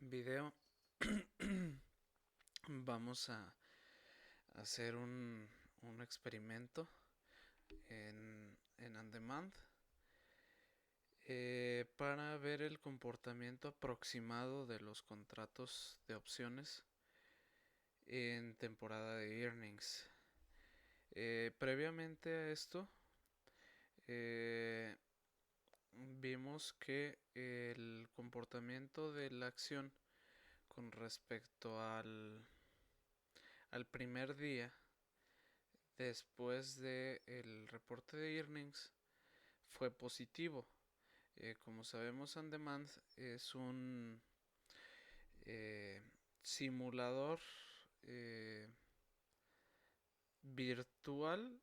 video vamos a hacer un experimento en On Demand para ver el comportamiento aproximado de los contratos de opciones en temporada de earnings. Previamente a esto, eh, vimos que el comportamiento de la acción con respecto al primer día después del reporte de earnings fue positivo. Como sabemos, On Demand es un eh, simulador eh, virtual.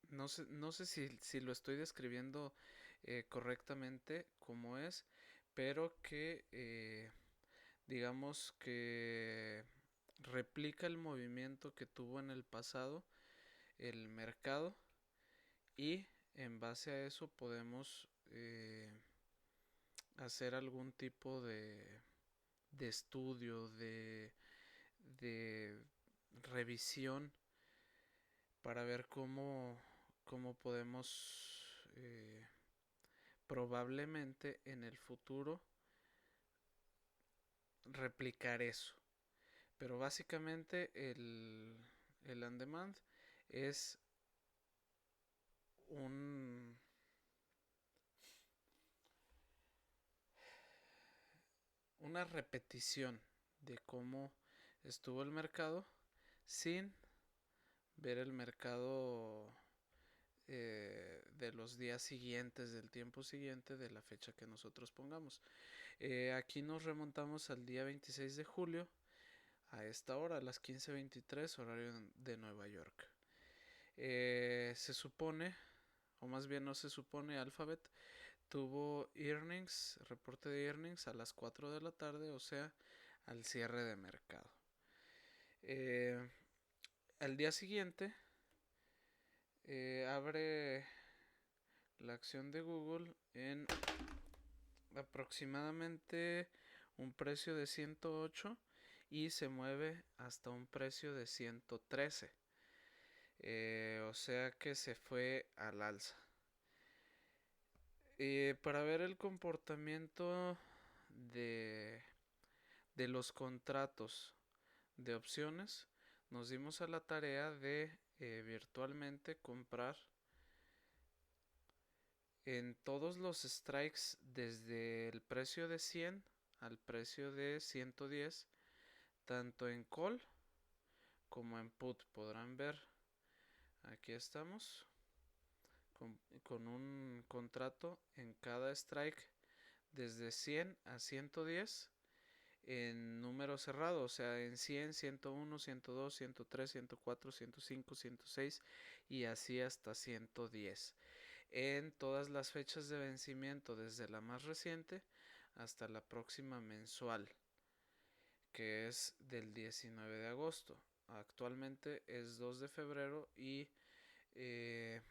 No sé si lo estoy describiendo correctamente como es, pero que digamos que replica el movimiento que tuvo en el pasado el mercado, y en base a eso podemos hacer algún tipo de estudio, de revisión para ver cómo podemos probablemente en el futuro replicar eso. Pero básicamente el on demand es un, una repetición de cómo estuvo el mercado sin ver el mercado de los días siguientes, del tiempo siguiente, de la fecha que nosotros pongamos. Aquí nos remontamos al día 26 de julio a esta hora, a las 15:23 horario de Nueva York. Se supone, o más bien no se supone, Alphabet tuvo earnings, reporte de earnings a las 4 de la tarde, o sea, al cierre de mercado. Al día siguiente abre la acción de Google en aproximadamente un precio de 108 y se mueve hasta un precio de 113. O sea que se fue al alza. Para ver el comportamiento de, de los contratos de opciones, nos dimos a la tarea de virtualmente comprar en todos los strikes desde el precio de 100 al precio de 110, tanto en call como en put. Podrán ver, aquí estamos con un contrato en cada strike desde 100 a 110 en número cerrado, o sea, en 100, 101, 102, 103, 104, 105, 106 y así hasta 110. En todas las fechas de vencimiento, desde la más reciente hasta la próxima mensual, que es del 19 de agosto. Actualmente es 2 de febrero y eh,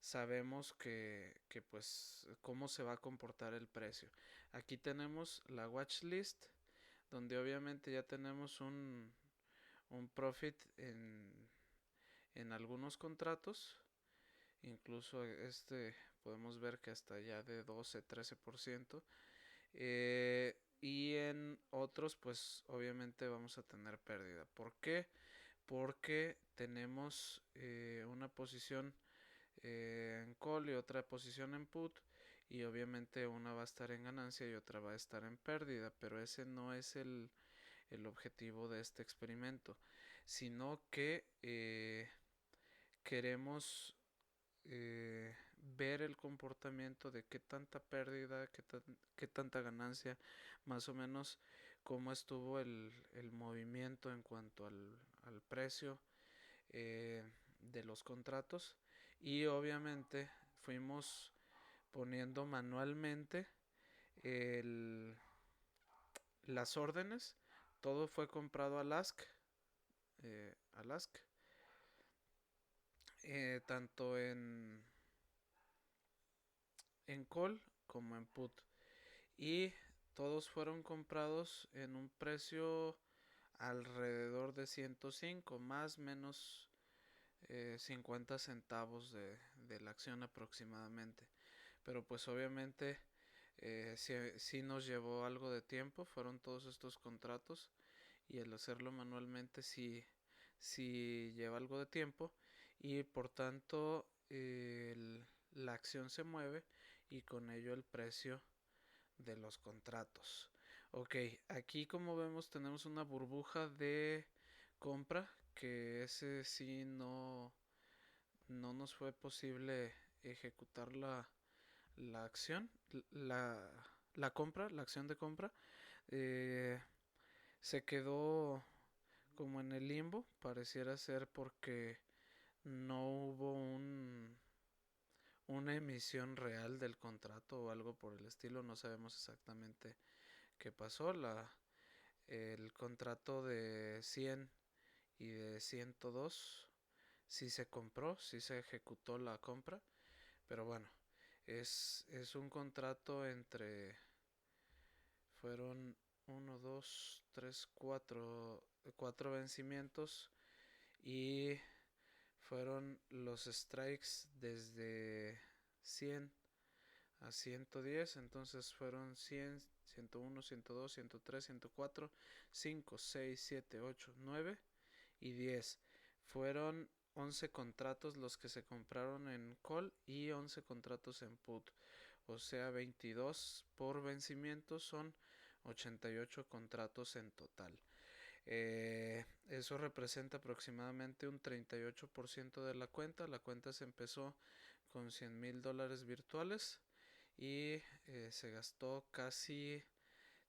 sabemos que pues cómo se va a comportar el precio. Aquí tenemos la watch list, donde obviamente ya tenemos un profit en algunos contratos. Incluso podemos ver que hasta ya de 12-13%. Y en otros pues obviamente vamos a tener pérdida. ¿Por qué? Porque tenemos una posición en call y otra posición en put, y obviamente una va a estar en ganancia y otra va a estar en pérdida, pero ese no es el objetivo de este experimento, sino que queremos ver el comportamiento de qué tanta pérdida, qué tanta ganancia, más o menos cómo estuvo el movimiento en cuanto al precio de los contratos, y obviamente fuimos poniendo manualmente el, las órdenes. Todo fue comprado al ask tanto en call como en put, y todos fueron comprados en un precio alrededor de 105, más o menos 50 centavos de la acción aproximadamente. Pero pues obviamente sí nos llevó algo de tiempo, fueron todos estos contratos y el hacerlo manualmente sí lleva algo de tiempo y por tanto la acción se mueve y con ello el precio de los contratos. Ok, aquí como vemos tenemos una burbuja de compra que ese sí no nos fue posible ejecutar la acción, la, la compra, la acción de compra. eh, Se quedó como en el limbo, pareciera ser porque no hubo una emisión real del contrato o algo por el estilo, no sabemos exactamente qué pasó. El contrato de 100 y de 102 sí se compró, sí se ejecutó la compra, pero bueno, es un contrato fueron uno 2 3 4 vencimientos y fueron los strikes desde 100 a 110, entonces fueron 100, 101, 102, 103, 104, 5, 6, 7, 8, 9 y 10. Fueron 11 contratos los que se compraron en call y 11 contratos en put. O sea, 22 por vencimiento son 88 contratos en total. Eso representa aproximadamente un 38% de la cuenta. La cuenta se empezó con $100,000 virtuales y se gastó casi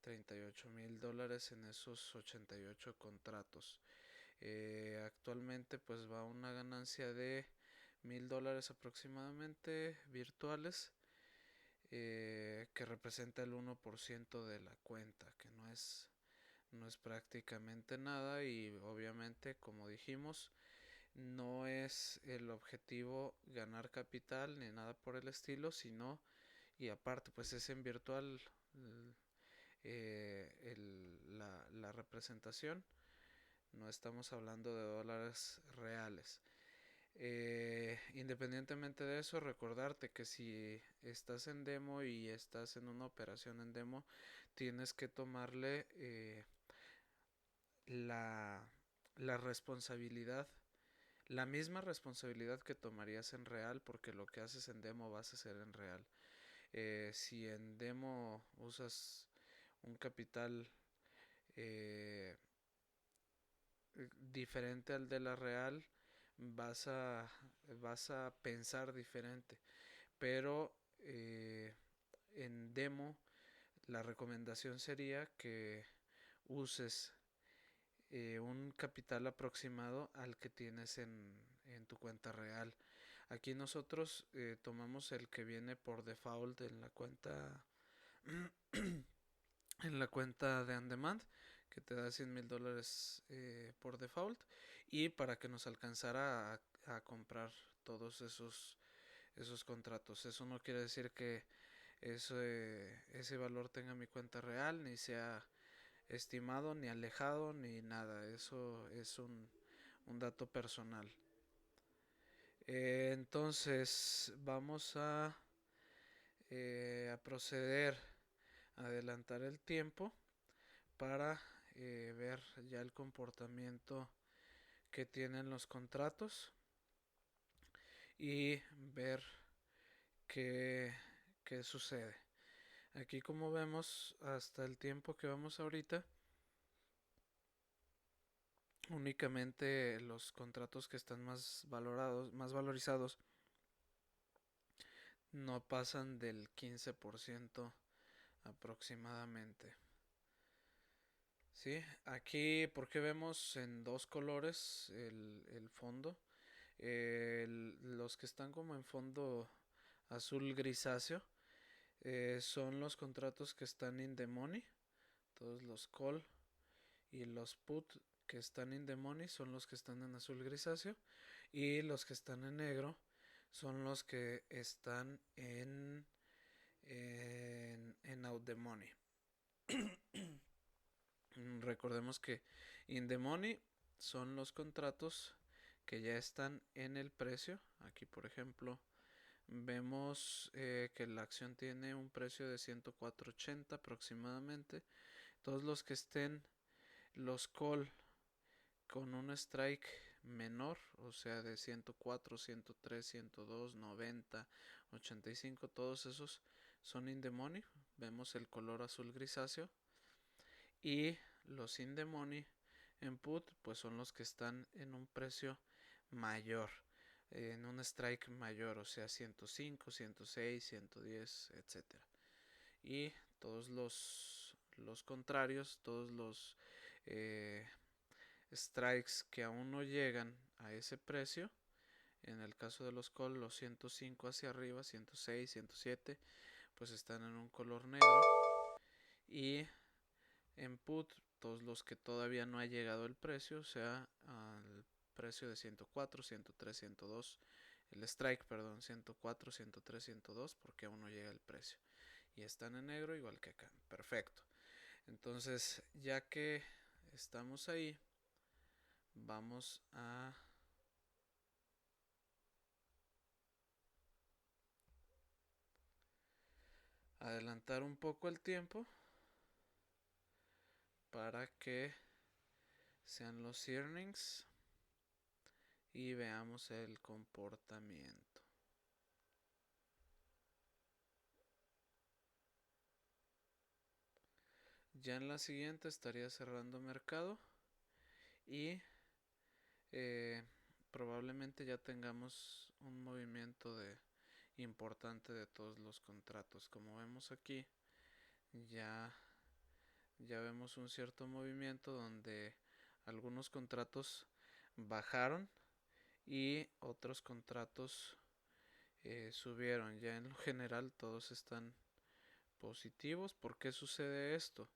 $38,000 en esos 88 contratos. Actualmente pues va una ganancia de $1,000 aproximadamente virtuales, que representa el 1% de la cuenta, que no es prácticamente nada y obviamente como dijimos no es el objetivo ganar capital ni nada por el estilo, sino y aparte pues es en virtual la representación, no estamos hablando de dólares reales. Independientemente de eso, recordarte que si estás en demo y estás en una operación en demo, tienes que tomarle la, la responsabilidad, la misma responsabilidad que tomarías en real, porque lo que haces en demo vas a hacer en real. Si en demo usas un capital eh, diferente al de la real, vas a, vas a pensar diferente. Pero en demo la recomendación sería que uses un capital aproximado al que tienes en tu cuenta real. Aquí nosotros tomamos el que viene por default en la cuenta en la cuenta de on demand, que te da $100,000 por default, y para que nos alcanzara a comprar todos esos contratos. Eso no quiere decir que ese valor tenga mi cuenta real, ni sea estimado, ni alejado, ni nada. Eso es un dato personal. Entonces vamos a proceder a adelantar el tiempo para ver ya el comportamiento que tienen los contratos y ver qué, qué sucede. Aquí como vemos hasta el tiempo que vamos ahorita, únicamente los contratos que están más valorados, más valorizados, no pasan del 15% aproximadamente. ¿Sí? Aquí porque vemos en dos colores el fondo. Los que están como en fondo azul grisáceo son los contratos que están in the money. Todos los call y los put que están in the money son los que están en azul grisáceo. Y los que están en negro son los que están en out the money. Recordemos que in the money son los contratos que ya están en el precio. Aquí, por ejemplo, vemos que la acción tiene un precio de 104.80 aproximadamente. Todos los que estén los call con un strike menor, o sea, de 104, 103, 102, 90, 85, todos esos son in the money. Vemos el color azul grisáceo. Y los in the money en put, pues son los que están en un precio mayor, en un strike mayor, o sea, 105, 106, 110, etcétera. Y todos los contrarios, todos los eh, strikes que aún no llegan a ese precio, en el caso de los call, los 105 hacia arriba, 106, 107, pues están en un color negro. Y en put, todos los que todavía no ha llegado el precio, o sea, al precio de 104, 103, 102, el strike, perdón, 104, 103, 102, porque aún no llega el precio. Y están en negro igual que acá. Perfecto. Entonces, ya que estamos ahí, vamos a adelantar un poco el tiempo para que sean los earnings y veamos el comportamiento. Ya en la siguiente estaría cerrando mercado y probablemente ya tengamos un movimiento importante de todos los contratos. Como vemos aquí, ya vemos un cierto movimiento donde algunos contratos bajaron y otros contratos subieron. Ya en lo general todos están positivos. ¿Por qué sucede esto?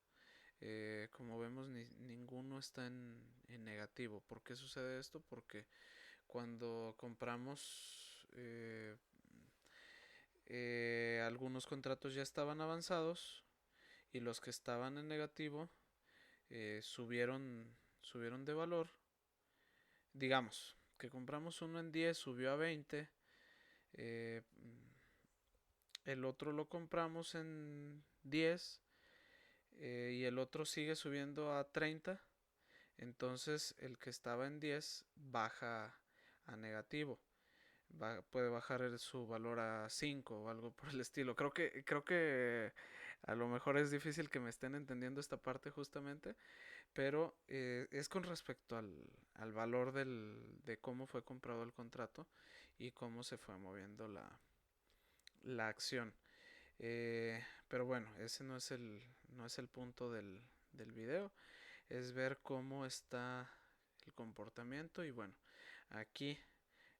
Como vemos, ninguno está en negativo. ¿Por qué sucede esto? Porque cuando compramos algunos contratos ya estaban avanzados y los que estaban en negativo subieron de valor. Digamos que compramos uno en 10, subió a 20. eh, el otro lo compramos en 10 y el otro sigue subiendo a 30. Entonces el que estaba en 10 baja a negativo. Puede bajar su valor a 5 o algo por el estilo. Creo que a lo mejor es difícil que me estén entendiendo esta parte justamente, pero es con respecto al valor de cómo fue comprado el contrato y cómo se fue moviendo la acción. Pero bueno, ese no es el punto del video, es ver cómo está el comportamiento y bueno, aquí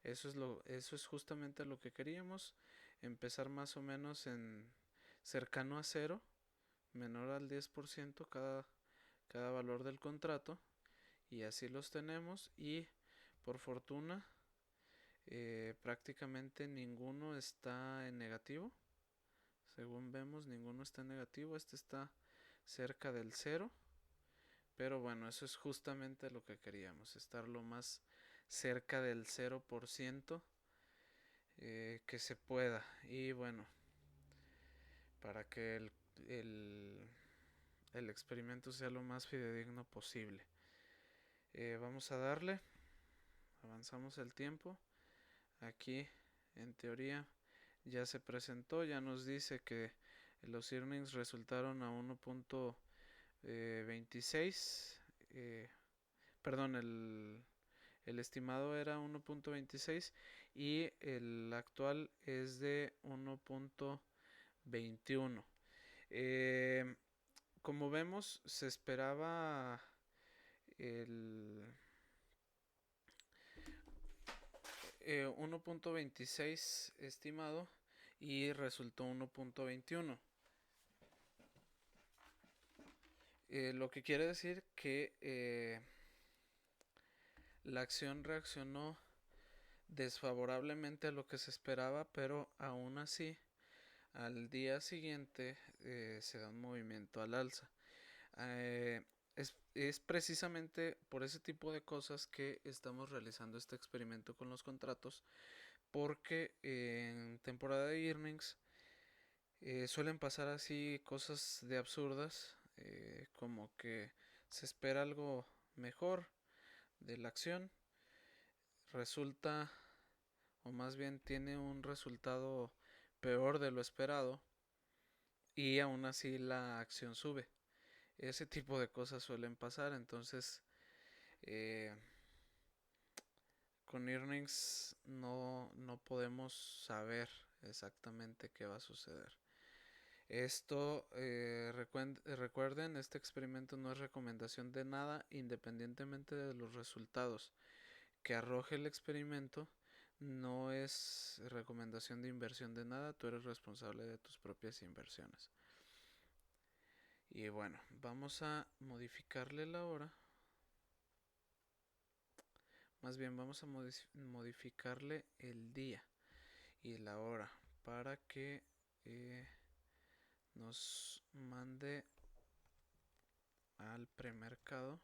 eso es justamente lo que queríamos, empezar más o menos en cercano a cero, menor al 10% cada valor del contrato y así los tenemos y por fortuna prácticamente ninguno está en negativo. Según vemos, ninguno está en negativo. Este está cerca del cero. Pero bueno, eso es justamente lo que queríamos, estar lo más cerca del 0% que se pueda. Y bueno, para que el, el experimento sea lo más fidedigno posible. Vamos a darle, avanzamos el tiempo. Aquí, en teoría, ya se presentó, ya nos dice que los earnings resultaron a 1.26. Perdón, el estimado era 1.26 y el actual es de 1.21. Como vemos, se esperaba el 1.26 estimado y resultó 1.21. Lo que quiere decir que la acción reaccionó desfavorablemente a lo que se esperaba, pero aún así al día siguiente se da un movimiento al alza. Eh, es precisamente por ese tipo de cosas que estamos realizando este experimento con los contratos, porque en temporada de earnings suelen pasar así cosas de absurdas, como que se espera algo mejor de la acción, resulta, o más bien tiene un resultado peor de lo esperado, y aún así la acción sube. Ese tipo de cosas suelen pasar, entonces eh, con earnings no podemos saber exactamente qué va a suceder. Esto, recuerden, este experimento no es recomendación de nada, independientemente de los resultados que arroje el experimento. No es recomendación de inversión de nada, tú eres responsable de tus propias inversiones. Y bueno, vamos a modificarle la hora. Más bien vamos a modificarle el día y la hora para que nos mande al premercado.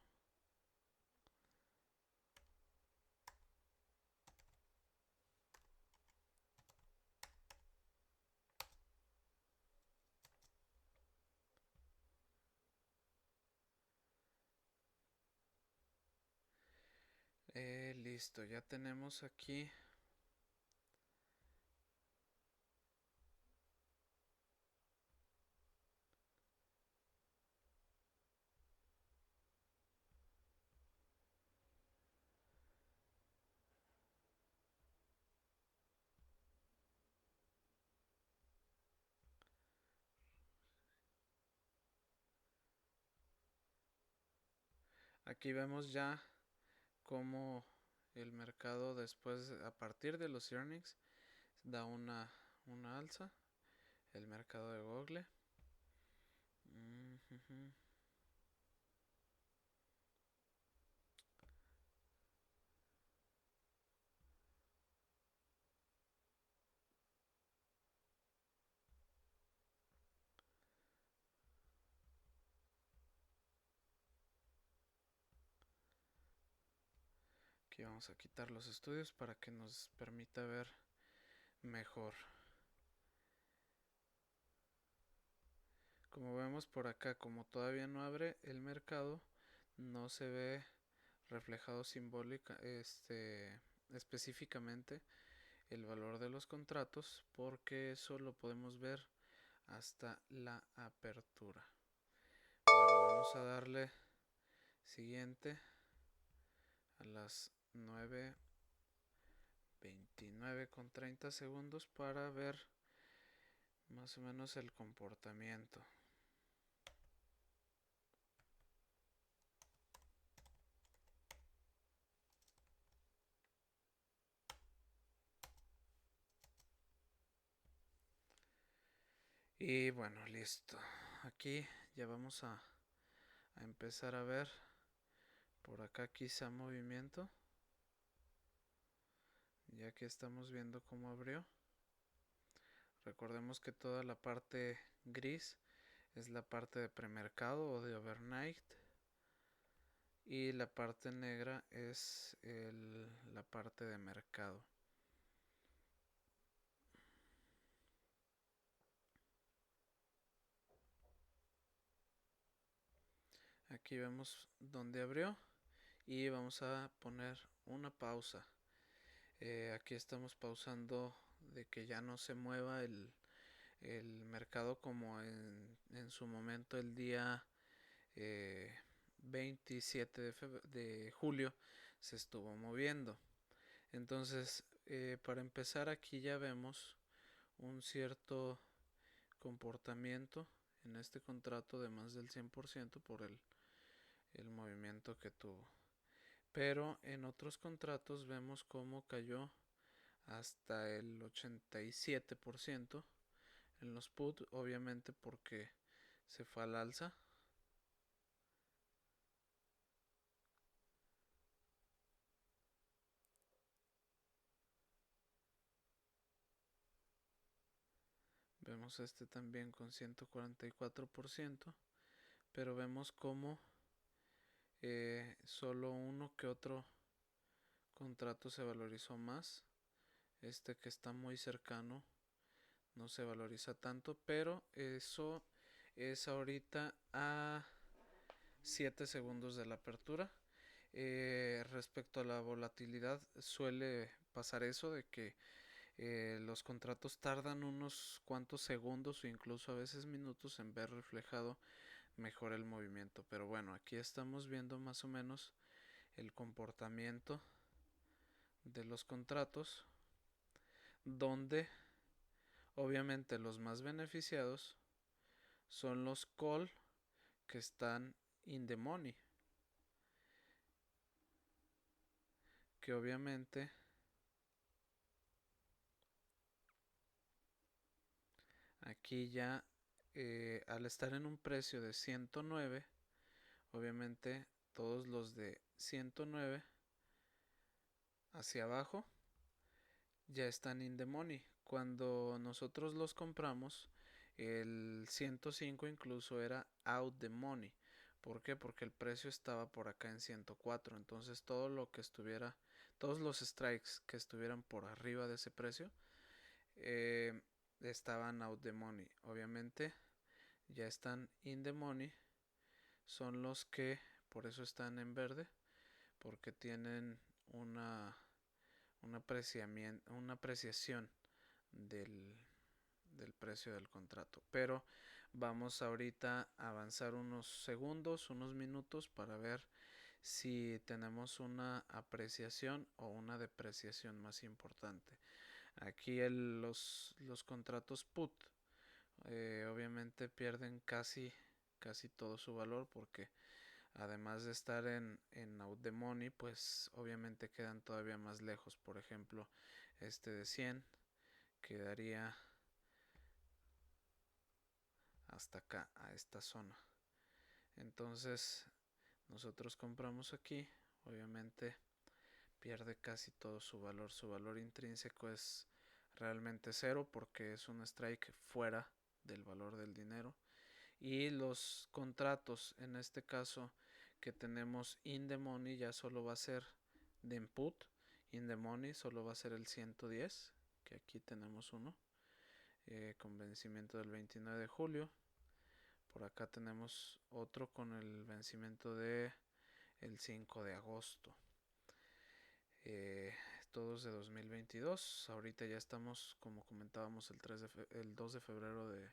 Listo, ya tenemos aquí. Aquí vemos ya cómo el mercado después, a partir de los earnings, da una alza. El mercado de Google. Uh -huh. Aquí vamos a quitar los estudios para que nos permita ver mejor. Como vemos por acá, como todavía no abre el mercado, no se ve reflejado simbólica, específicamente el valor de los contratos, porque eso lo podemos ver hasta la apertura. Bueno, vamos a darle siguiente a las 9:29 con 30 segundos para ver más o menos el comportamiento. Y bueno, listo. Aquí ya vamos a empezar a ver por acá quizá movimiento. Ya que estamos viendo cómo abrió. Recordemos que toda la parte gris es la parte de premercado o de overnight. Y la parte negra es la parte de mercado. Aquí vemos dónde abrió y vamos a poner una pausa. Aquí estamos pausando de que ya no se mueva el mercado como en su momento el día 27 de julio se estuvo moviendo. Entonces, para empezar, aquí ya vemos un cierto comportamiento en este contrato de más del 100% por el movimiento que tuvo. Pero en otros contratos vemos cómo cayó hasta el 87% en los put, obviamente porque se fue al alza. Vemos este también con 144%, pero vemos como solo uno que otro contrato se valorizó más. Este que está muy cercano no se valoriza tanto, pero eso es ahorita a 7 segundos de la apertura. Respecto a la volatilidad, suele pasar eso de que los contratos tardan unos cuantos segundos o incluso a veces minutos en ver reflejado mejor el movimiento. Pero bueno, aquí estamos viendo más o menos el comportamiento de los contratos, donde obviamente los más beneficiados son los call que están in the money, que obviamente aquí ya al estar en un precio de 109, obviamente todos los de 109 hacia abajo ya están in the money. Cuando nosotros los compramos, el 105 incluso era out the money. ¿Por qué? Porque el precio estaba por acá en 104. Entonces todo lo que estuviera, todos los strikes que estuvieran por arriba de ese precio, eh, estaban out the money. Obviamente ya están in the money. Son los que por eso están en verde, porque tienen una apreciación del, del precio del contrato. Pero vamos ahorita a avanzar unos segundos, unos minutos para ver si tenemos una apreciación o una depreciación más importante. Aquí los contratos put obviamente pierden casi todo su valor porque además de estar en out the money, pues obviamente quedan todavía más lejos. Por ejemplo, este de 100 quedaría hasta acá, a esta zona. Entonces, nosotros compramos aquí, obviamente pierde casi todo su valor. Su valor intrínseco es realmente cero porque es un strike fuera del valor del dinero. Y los contratos, en este caso que tenemos in the money, ya solo va a ser de input. In the money solo va a ser el 110, que aquí tenemos uno, con vencimiento del 29 de julio. Por acá tenemos otro con el vencimiento de el 5 de agosto. Eh, Todos de 2022. Ahorita ya estamos, como comentábamos, el 2 de febrero de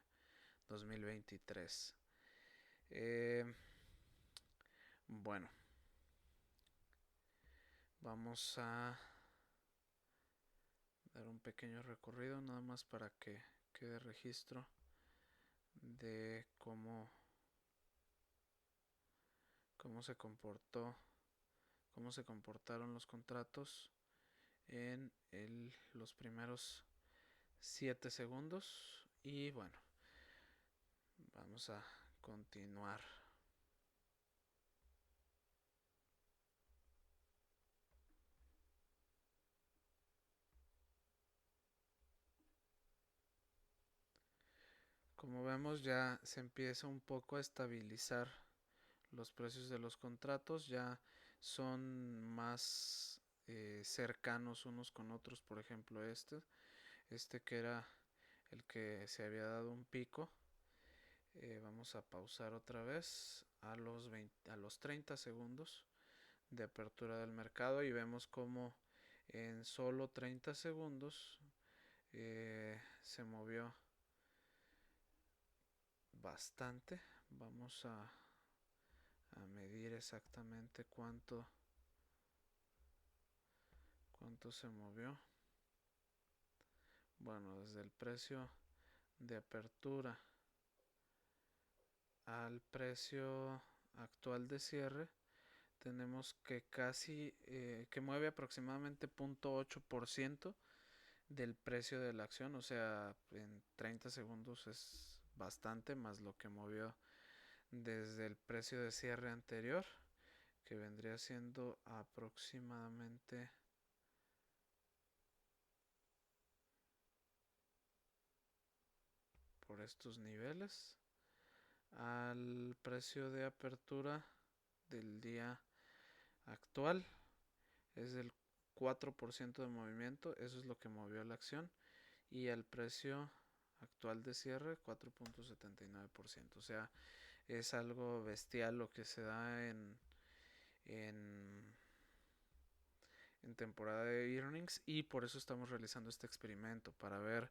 2023. Bueno, vamos a dar un pequeño recorrido nada más para que quede registro de cómo se comportó, cómo se comportaron los contratos en los primeros 7 segundos. Y bueno, vamos a continuar. Como vemos, ya se empieza un poco a estabilizar los precios de los contratos, ya son más cercanos unos con otros. Por ejemplo, este que era el que se había dado un pico. Vamos a pausar otra vez a los 30 segundos de apertura del mercado y vemos como en solo 30 segundos se movió bastante. Vamos a medir exactamente cuánto se movió. Bueno, desde el precio de apertura al precio actual de cierre tenemos que que mueve aproximadamente 0.8% del precio de la acción. O sea, en 30 segundos es bastante más lo que movió desde el precio de cierre anterior, que vendría siendo aproximadamente por estos niveles al precio de apertura del día actual. Es del 4% de movimiento, eso es lo que movió la acción. Y al precio actual de cierre, 4.79%. O sea, es algo bestial lo que se da en, en temporada de earnings, y por eso estamos realizando este experimento, para ver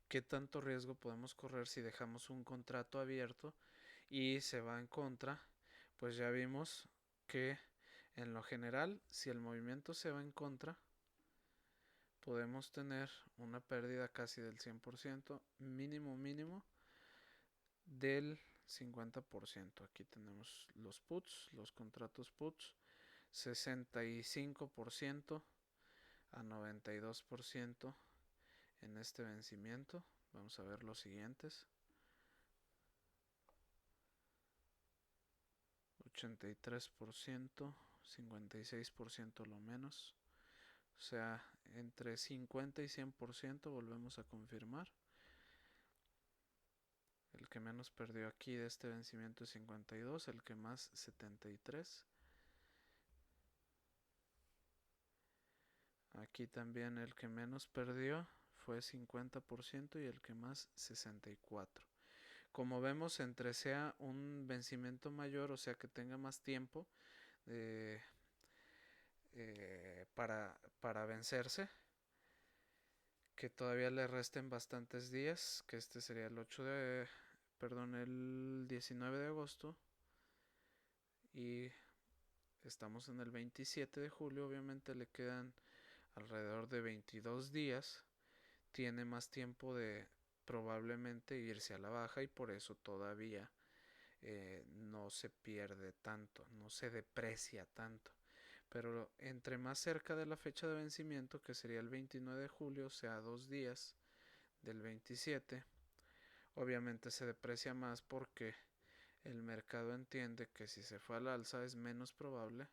qué tanto riesgo podemos correr si dejamos un contrato abierto y se va en contra. Pues ya vimos que en lo general, si el movimiento se va en contra, podemos tener una pérdida casi del 100%, mínimo del 50%. Aquí tenemos los puts, los contratos puts, 65% a 92% en este vencimiento. Vamos a ver los siguientes. 83%, 56% lo menos. O sea, entre 50 y 100% volvemos a confirmar. El que menos perdió aquí de este vencimiento es 52, el que más 73. Aquí también el que menos perdió fue 50% y el que más 64. Como vemos, entre sea un vencimiento mayor, o sea que tenga más tiempo eh, para vencerse, que todavía le resten bastantes días, que este sería el 19 de agosto, y estamos en el 27 de julio, obviamente le quedan alrededor de 22 días, tiene más tiempo de probablemente irse a la baja, y por eso todavía no se pierde tanto, no se deprecia tanto. Pero entre más cerca de la fecha de vencimiento, que sería el 29 de julio, o sea 2 días del 27, obviamente se deprecia más, porque el mercado entiende que si se fue al alza es menos probable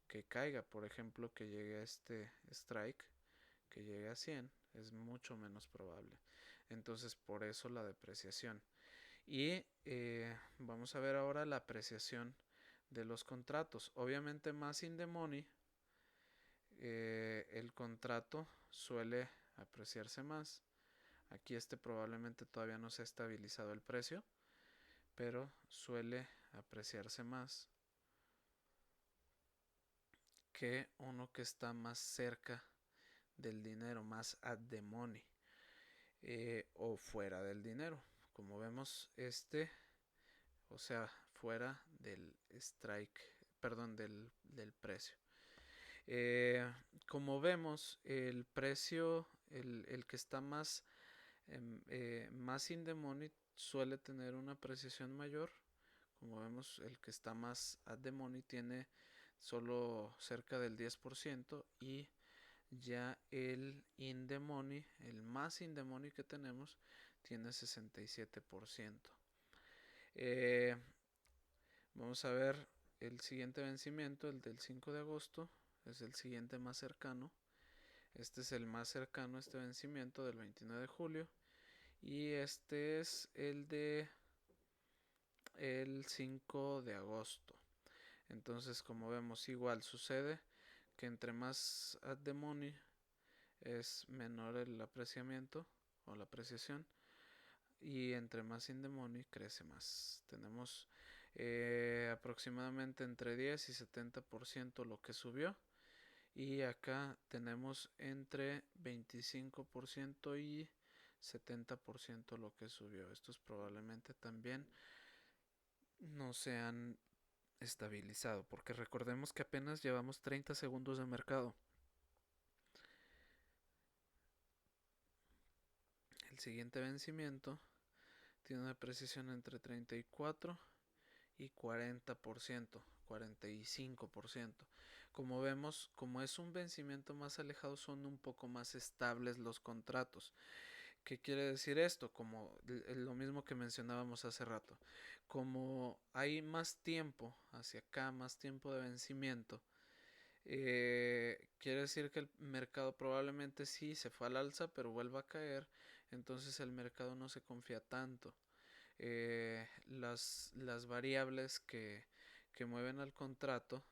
que caiga. Por ejemplo, que llegue a este strike, que llegue a 100, es mucho menos probable. Entonces, por eso la depreciación. Y vamos a ver ahora la apreciación de los contratos. Obviamente, más in the money, el contrato suele apreciarse más. Aquí probablemente todavía no se ha estabilizado el precio, pero suele apreciarse más que uno que está más cerca del dinero, más at the money, o fuera del dinero. Como vemos, o sea, fuera del strike, perdón, del precio. Como vemos, el precio, el que está más in the money, suele tener una apreciación mayor. Como vemos, el que está más at the money tiene solo cerca del 10%, y ya el in the money, el más in the money que tenemos, tiene 67%. Vamos a ver el siguiente vencimiento, el del 5 de agosto, es el siguiente más cercano. Este es el más cercano a este vencimiento del 29 de julio. Y este es el 5 de agosto. Entonces, como vemos, igual sucede que entre más at the money es menor el apreciamiento o la apreciación, y entre más in the money crece más. Tenemos aproximadamente entre 10 y 70% lo que subió, y acá tenemos entre 25% y 70% lo que subió. Estos probablemente también no se han estabilizado, porque recordemos que apenas llevamos 30 segundos de mercado. El siguiente vencimiento tiene una precisión entre 34 y 40%, 45%. Como vemos, como es un vencimiento más alejado, son un poco más estables los contratos. ¿Qué quiere decir esto? Como lo mismo que mencionábamos hace rato. Como hay más tiempo hacia acá, más tiempo de vencimiento, quiere decir que el mercado probablemente sí se fue al alza, pero vuelva a caer. Entonces el mercado no se confía tanto. las variables que mueven al contrato,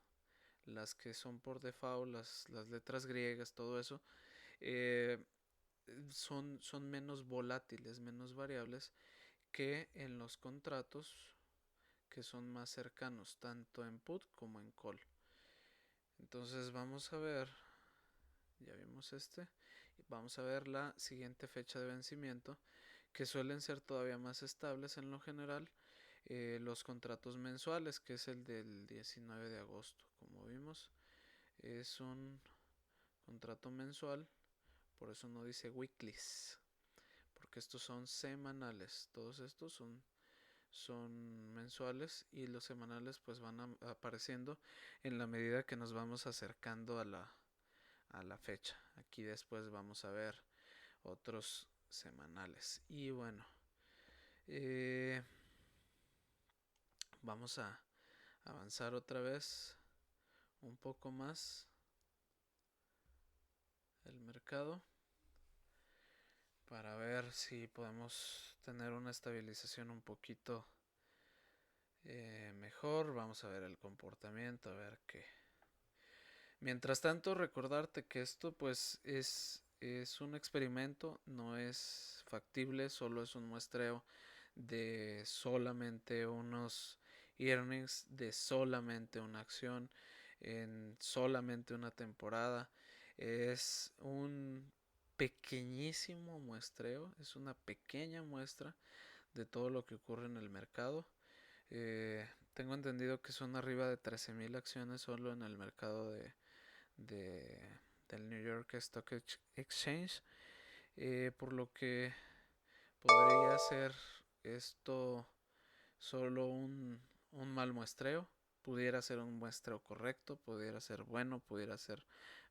las que son por default, las letras griegas, todo eso, eh, son menos volátiles, menos variables que en los contratos que son más cercanos, tanto en put como en call. Entonces vamos a ver, ya vimos vamos a ver la siguiente fecha de vencimiento, que suelen ser todavía más estables en lo general. Los contratos mensuales, que es el del 19 de agosto, como vimos, es un contrato mensual, por eso no dice weeklies, porque estos son semanales, todos estos son mensuales y los semanales pues van apareciendo en la medida que nos vamos acercando a la fecha. Aquí después vamos a ver otros semanales. Y bueno, eh, vamos a avanzar otra vez un poco más el mercado para ver si podemos tener una estabilización un poquito mejor. Vamos a ver el comportamiento, a ver qué. Mientras tanto, recordarte que esto pues es un experimento, no es factible, solo es un muestreo de solamente unos earnings, de solamente una acción, en solamente una temporada. Es un pequeñísimo muestreo, es una pequeña muestra de todo lo que ocurre en el mercado. Tengo entendido que son arriba de 13,000 acciones solo en el mercado de, del New York Stock Exchange, por lo que podría ser esto solo un mal muestreo, pudiera ser un muestreo correcto, pudiera ser bueno, pudiera ser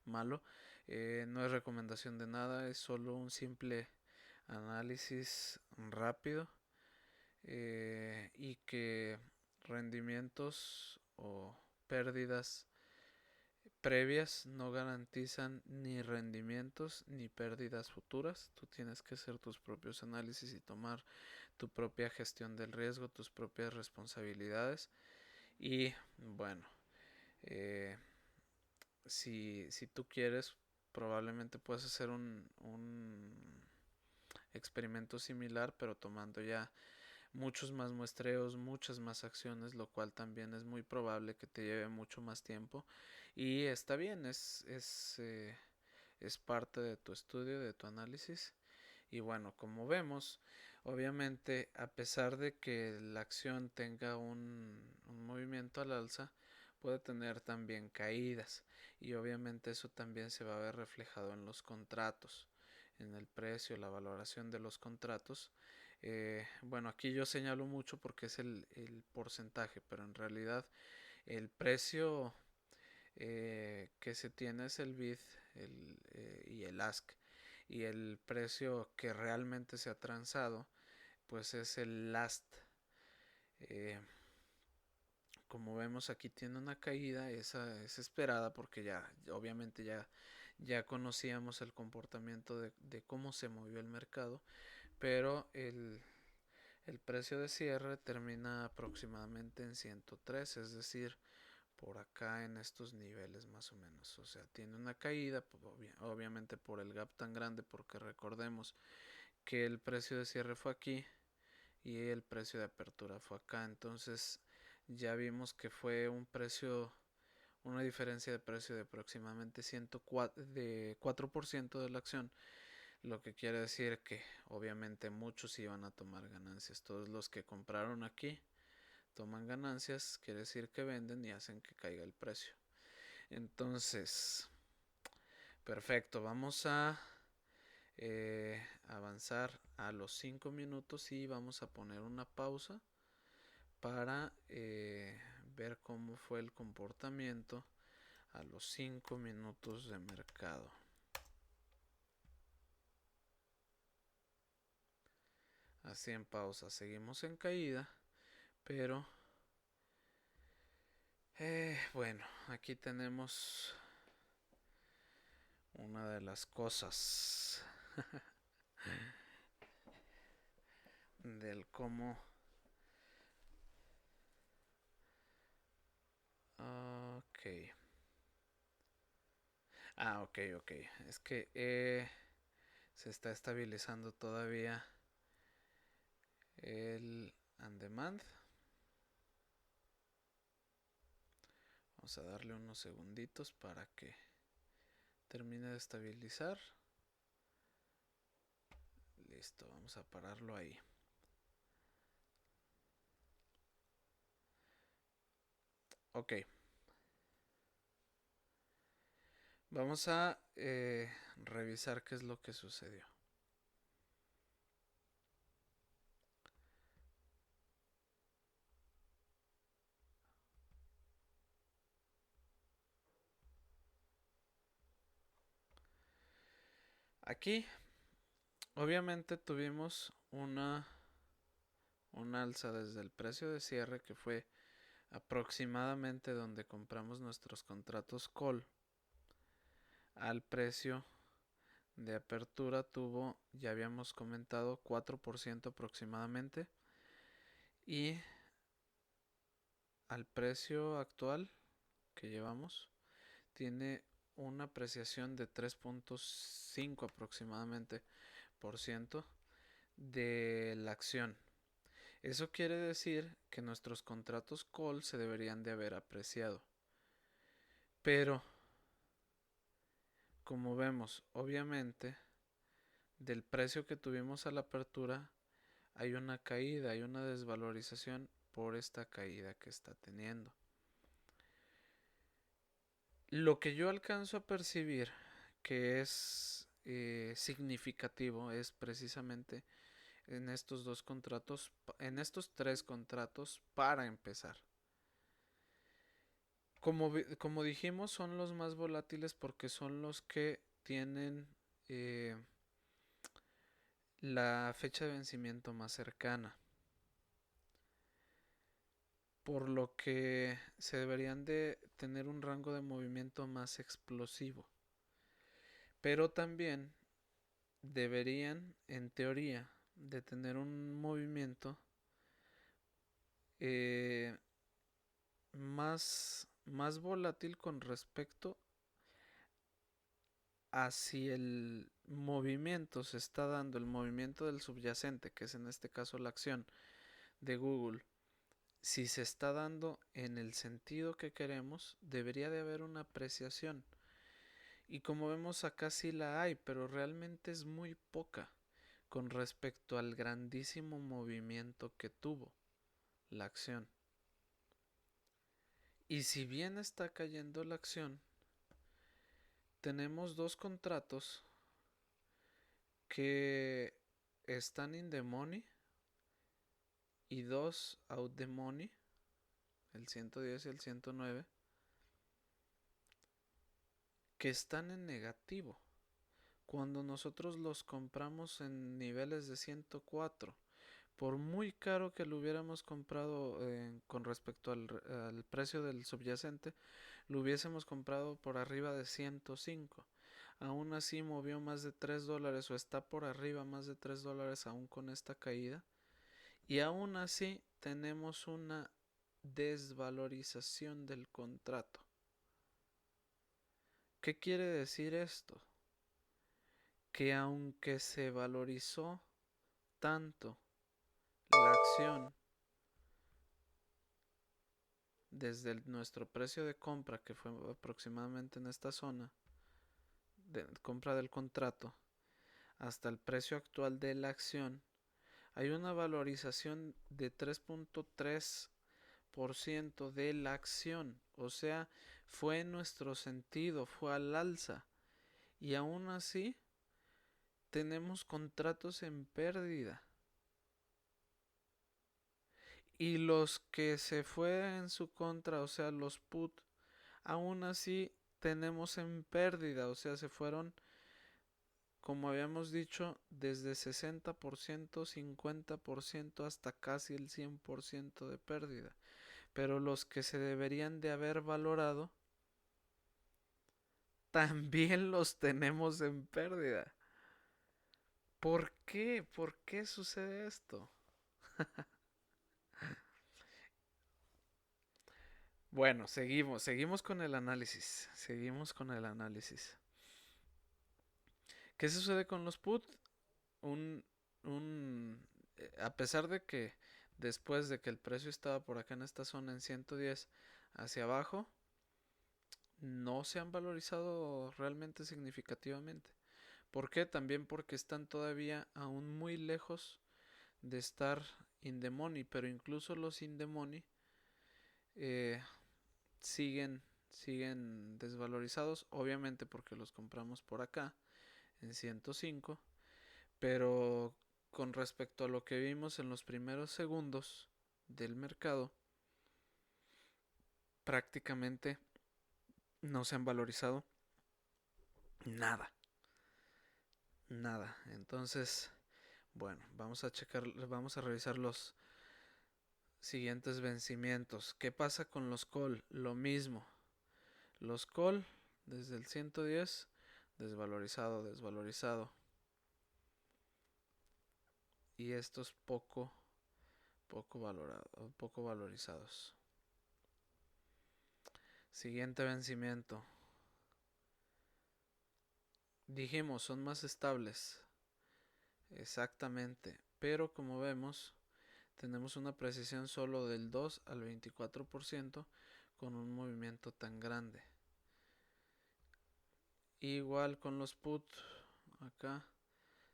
malo. No es recomendación de nada, es solo un simple análisis rápido, y que rendimientos o pérdidas previas no garantizan ni rendimientos ni pérdidas futuras. Tú tienes que hacer tus propios análisis y tomar tu propia gestión del riesgo, tus propias responsabilidades. Y bueno, eh, si tú quieres, probablemente puedes hacer un experimento similar, pero tomando ya muchos más muestreos, muchas más acciones, lo cual también es muy probable que te lleve mucho más tiempo. Y está bien, es parte de tu estudio, de tu análisis. Y bueno, como vemos, obviamente a pesar de que la acción tenga un movimiento al alza, puede tener también caídas. Y obviamente eso también se va a ver reflejado en los contratos, en el precio, la valoración de los contratos. Bueno, aquí yo señalo mucho porque es el porcentaje, pero en realidad el precio que se tiene es el bid y el ask, y el precio que realmente se ha transado pues es el last. eh, Como vemos aquí tiene una caída, esa es esperada porque ya obviamente ya conocíamos el comportamiento de cómo se movió el mercado, pero el precio de cierre termina aproximadamente en 103, es decir, por acá en estos niveles más o menos. O sea, tiene una caída, obviamente por el gap tan grande, porque recordemos que el precio de cierre fue aquí y el precio de apertura fue acá. Entonces ya vimos que fue una diferencia de precio de aproximadamente 4% de la acción, lo que quiere decir que obviamente muchos iban a tomar ganancias. Todos los que compraron aquí toman ganancias, quiere decir que venden y hacen que caiga el precio. Entonces, perfecto, vamos a avanzar a los 5 minutos y vamos a poner una pausa para ver cómo fue el comportamiento a los 5 minutos de mercado. Así en pausa, seguimos en caída, pero bueno, aquí tenemos una de las cosas del cómo Ok. Es que se está estabilizando todavía el on demand. Vamos a darle unos segunditos para que termine de estabilizar. Listo, vamos a pararlo ahí. Ok. Vamos a revisar qué es lo que sucedió. Aquí, obviamente, tuvimos una alza desde el precio de cierre, que fue aproximadamente donde compramos nuestros contratos call, al precio de apertura tuvo, ya habíamos comentado, 4% aproximadamente, y al precio actual que llevamos tiene una apreciación de 3.5 aproximadamente por ciento de la acción. Eso quiere decir que nuestros contratos call se deberían de haber apreciado. Pero, como vemos, obviamente, del precio que tuvimos a la apertura, hay una caída, hay una desvalorización por esta caída que está teniendo. Lo que yo alcanzo a percibir que es significativo es precisamente en estos dos contratos, en estos tres contratos para empezar. Como dijimos, son los más volátiles porque son los que tienen eh, la fecha de vencimiento más cercana, por lo que se deberían de tener un rango de movimiento más explosivo. Pero también deberían, en teoría, de tener un movimiento eh, más volátil con respecto a si el movimiento se está dando, el movimiento del subyacente, que es en este caso la acción de Google, si se está dando en el sentido que queremos, debería de haber una apreciación. Y como vemos acá sí la hay, pero realmente es muy poca con respecto al grandísimo movimiento que tuvo la acción. Y si bien está cayendo la acción, tenemos dos contratos que están in the money y dos out the money, el 110 y el 109, que están en negativo cuando nosotros los compramos en niveles de 104. Por muy caro que lo hubiéramos comprado con respecto al precio del subyacente, lo hubiésemos comprado por arriba de 105. Aún así movió más de $3 o está por arriba más de $3 aún con esta caída. Y aún así tenemos una desvalorización del contrato. ¿Qué quiere decir esto? Que aunque se valorizó tanto la acción desde nuestro precio de compra, que fue aproximadamente en esta zona de compra del contrato, hasta el precio actual de la acción, hay una valorización de 3.3% de la acción. O sea, fue en nuestro sentido, fue al alza. Y aún así, tenemos contratos en pérdida. Y los que se fue en su contra, o sea, los put, aún así tenemos en pérdida. O sea, se fueron, como habíamos dicho, desde 60%, 50% hasta casi el 100% de pérdida. Pero los que se deberían de haber valorado, también los tenemos en pérdida. ¿Por qué? ¿Por qué sucede esto? Bueno, seguimos con el análisis. Seguimos con el análisis. ¿Qué sucede con los put? Un, a pesar de que después de que el precio estaba por acá en esta zona en 110 hacia abajo, no se han valorizado realmente significativamente. ¿Por qué? También porque están todavía aún muy lejos de estar in the money, pero incluso los in the money eh, siguen, siguen desvalorizados, obviamente porque los compramos por acá en 105, pero con respecto a lo que vimos en los primeros segundos del mercado, prácticamente no se han valorizado nada, nada. Entonces, bueno, vamos a checar, vamos a revisar los siguientes vencimientos. ¿Qué pasa con los call? Lo mismo. Los call desde el 110 desvalorizado, desvalorizado. Y estos poco valorizados. Siguiente vencimiento. Dijimos, son más estables. Exactamente. Pero como vemos, tenemos una precisión solo del 2 al 24% con un movimiento tan grande. Igual con los put, acá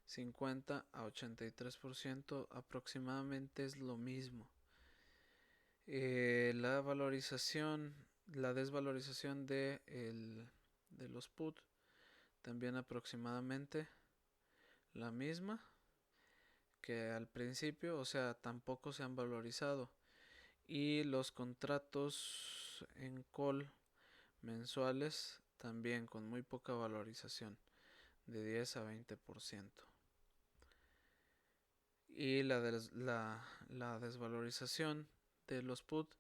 50 a 83% aproximadamente es lo mismo. La valorización, la desvalorización de los put también aproximadamente la misma que al principio, o sea, tampoco se han valorizado. Y los contratos en call mensuales también con muy poca valorización, de 10 a 20%. Y la desvalorización de los put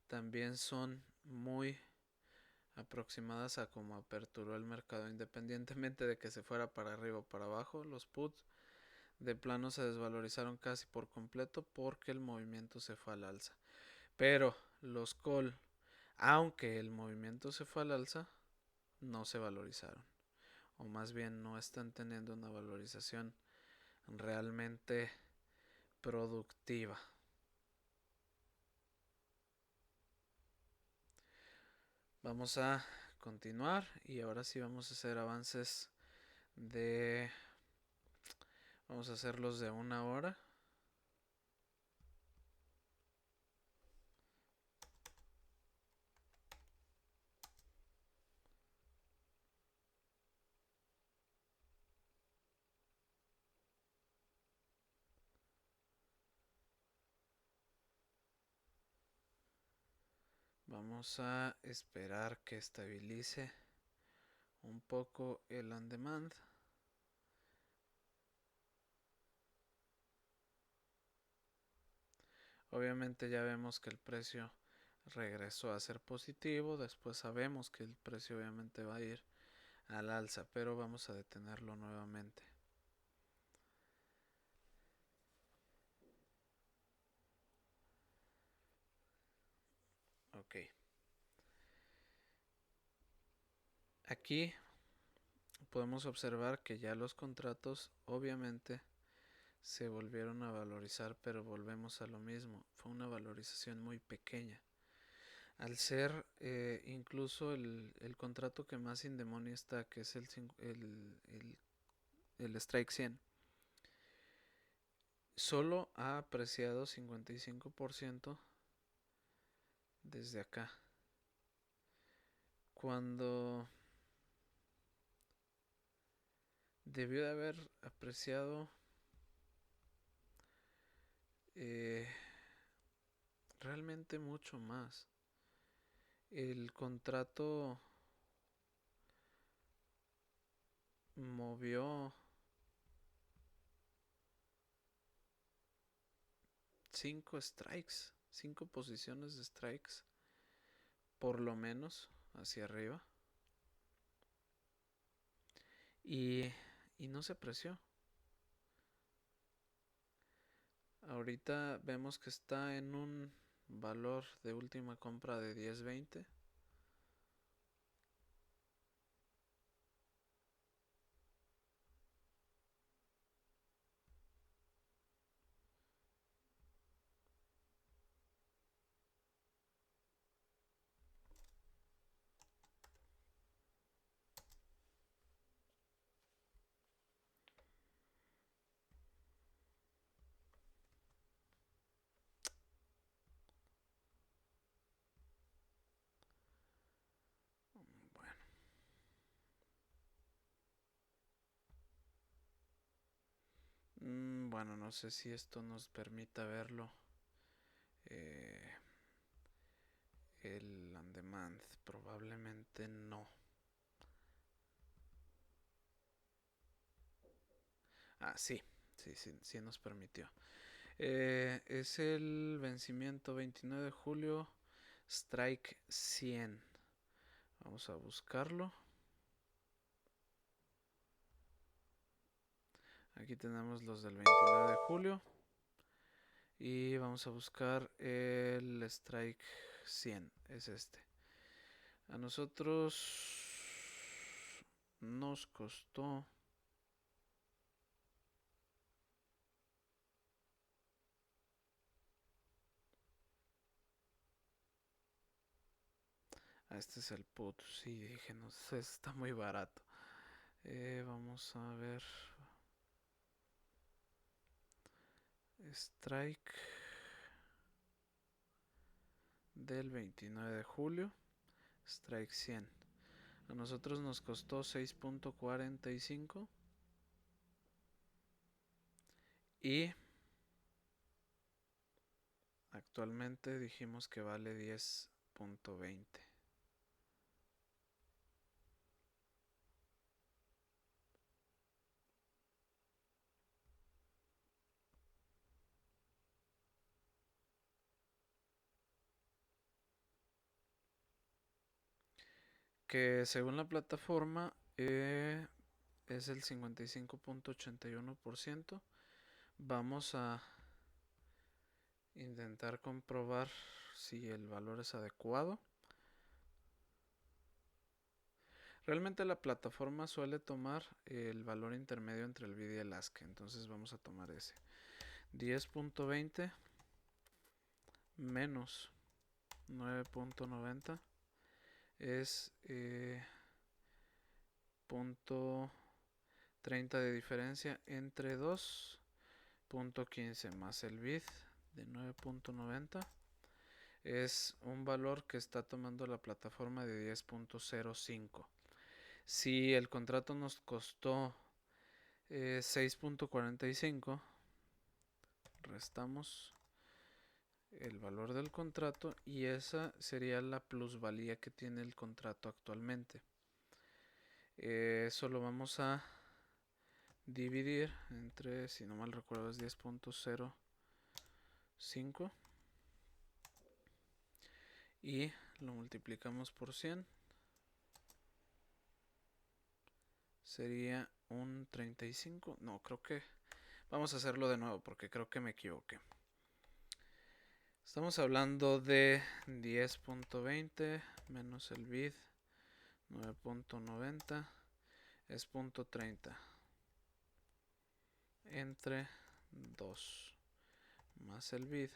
también son muy aproximadas a como aperturó el mercado, independientemente de que se fuera para arriba o para abajo. Los put de plano se desvalorizaron casi por completo porque el movimiento se fue al alza. Pero los call, aunque el movimiento se fue al alza, no se valorizaron, o más bien no están teniendo una valorización realmente productiva. Vamos a continuar y ahora sí vamos a hacer avances de... Vamos a hacerlos de 1 hora. Vamos a esperar que estabilice un poco el on demand. Obviamente ya vemos que el precio regresó a ser positivo. Después sabemos que el precio obviamente va a ir al alza, pero vamos a detenerlo nuevamente. Ok. Aquí podemos observar que ya los contratos obviamente se volvieron a valorizar, pero volvemos a lo mismo. Fue una valorización muy pequeña. Al ser incluso el contrato que más in the money está, que es el Strike 100, solo ha apreciado 55% desde acá. Cuando debió de haber apreciado eh, realmente mucho más. El contrato movió 5 strikes, 5 posiciones de strikes, por lo menos hacia arriba. Y, y no se apreció. Ahorita vemos que está en un valor de última compra de 10.20. Bueno, no sé si esto nos permita verlo. El on demand, probablemente no. Sí, sí nos permitió. Es el vencimiento 29 de julio, strike 100. Vamos a buscarlo. Aquí tenemos los del 29 de julio. Y vamos a buscar el strike 100. Es este. A nosotros nos costó... este es el put. Sí, dije, no sé, está muy barato. Vamos a ver. Strike del 29 de julio. Strike 100. A nosotros nos costó 6.45. Y actualmente dijimos que vale 10.20. Que según la plataforma es el 55.81%. Vamos a intentar comprobar si el valor es adecuado. Realmente la plataforma suele tomar el valor intermedio entre el bid y el ask. Entonces vamos a tomar ese. 10.20 menos 9.90 es punto 30 de diferencia entre 2.15 más el bid de 9.90 es un valor que está tomando la plataforma de 10.05. Si el contrato nos costó 6.45, restamos el valor del contrato y esa sería la plusvalía que tiene el contrato actualmente. Eso lo vamos a dividir entre, si no mal recuerdo, es 10.05 y lo multiplicamos por 100. Sería un 35. No, creo que vamos a hacerlo de nuevo porque creo que me equivoqué. Estamos hablando de 10.20 menos el bid 9.90 es punto 30 entre 2 más el bid.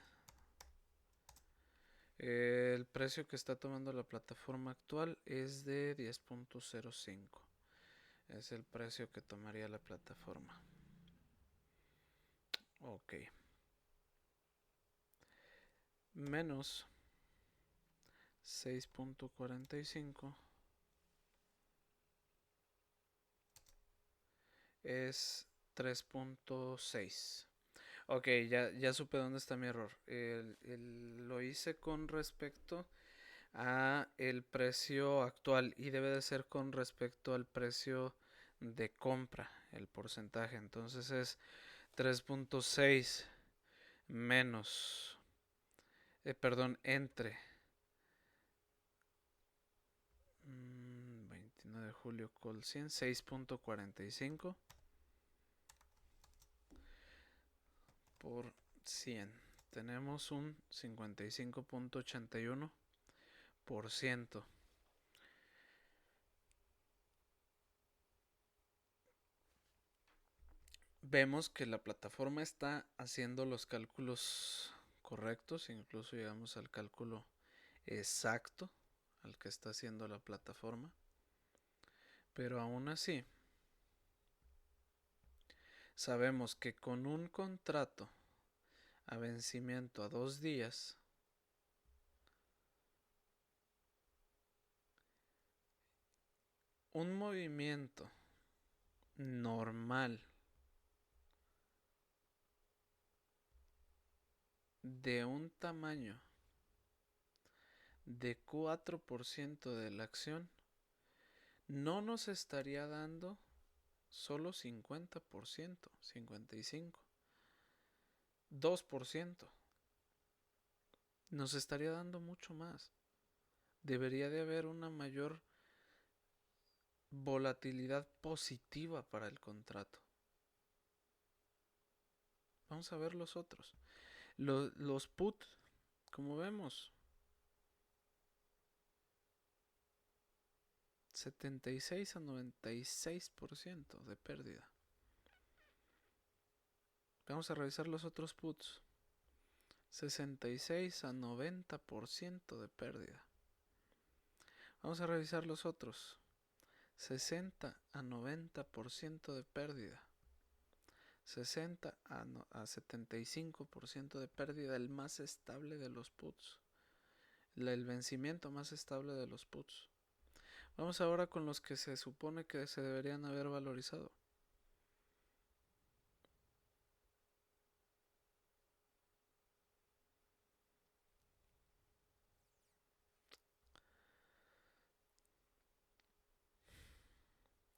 El precio que está tomando la plataforma actual es de 10.05. Es el precio que tomaría la plataforma. Ok. Menos 6.45 es 3.6. Ok, ya supe dónde está mi error. Lo hice con respecto a el precio actual y debe de ser con respecto al precio de compra, el porcentaje. Entonces es 3.6 menos, entre 29 de julio call 100, 6.45 por 100. tenemos un 55.81%. Vemos que la plataforma está haciendo los cálculos correctos, incluso llegamos al cálculo exacto al que está haciendo la plataforma, pero aún así sabemos que con un contrato a vencimiento a 2 días, un movimiento normal de un tamaño de 4% de la acción no nos estaría dando solo 50%, 55%, 2%. Nos estaría dando mucho más. Debería de haber una mayor volatilidad positiva para el contrato. Vamos a ver los otros. Los put, como vemos, 76 a 96% de pérdida. Vamos a revisar los otros puts. 66 a 90% de pérdida. Vamos a revisar los otros. 60 a 90% de pérdida. 60 a 75% de pérdida, el más estable de los puts. El vencimiento más estable de los puts. Vamos ahora con los que se supone que se deberían haber valorizado.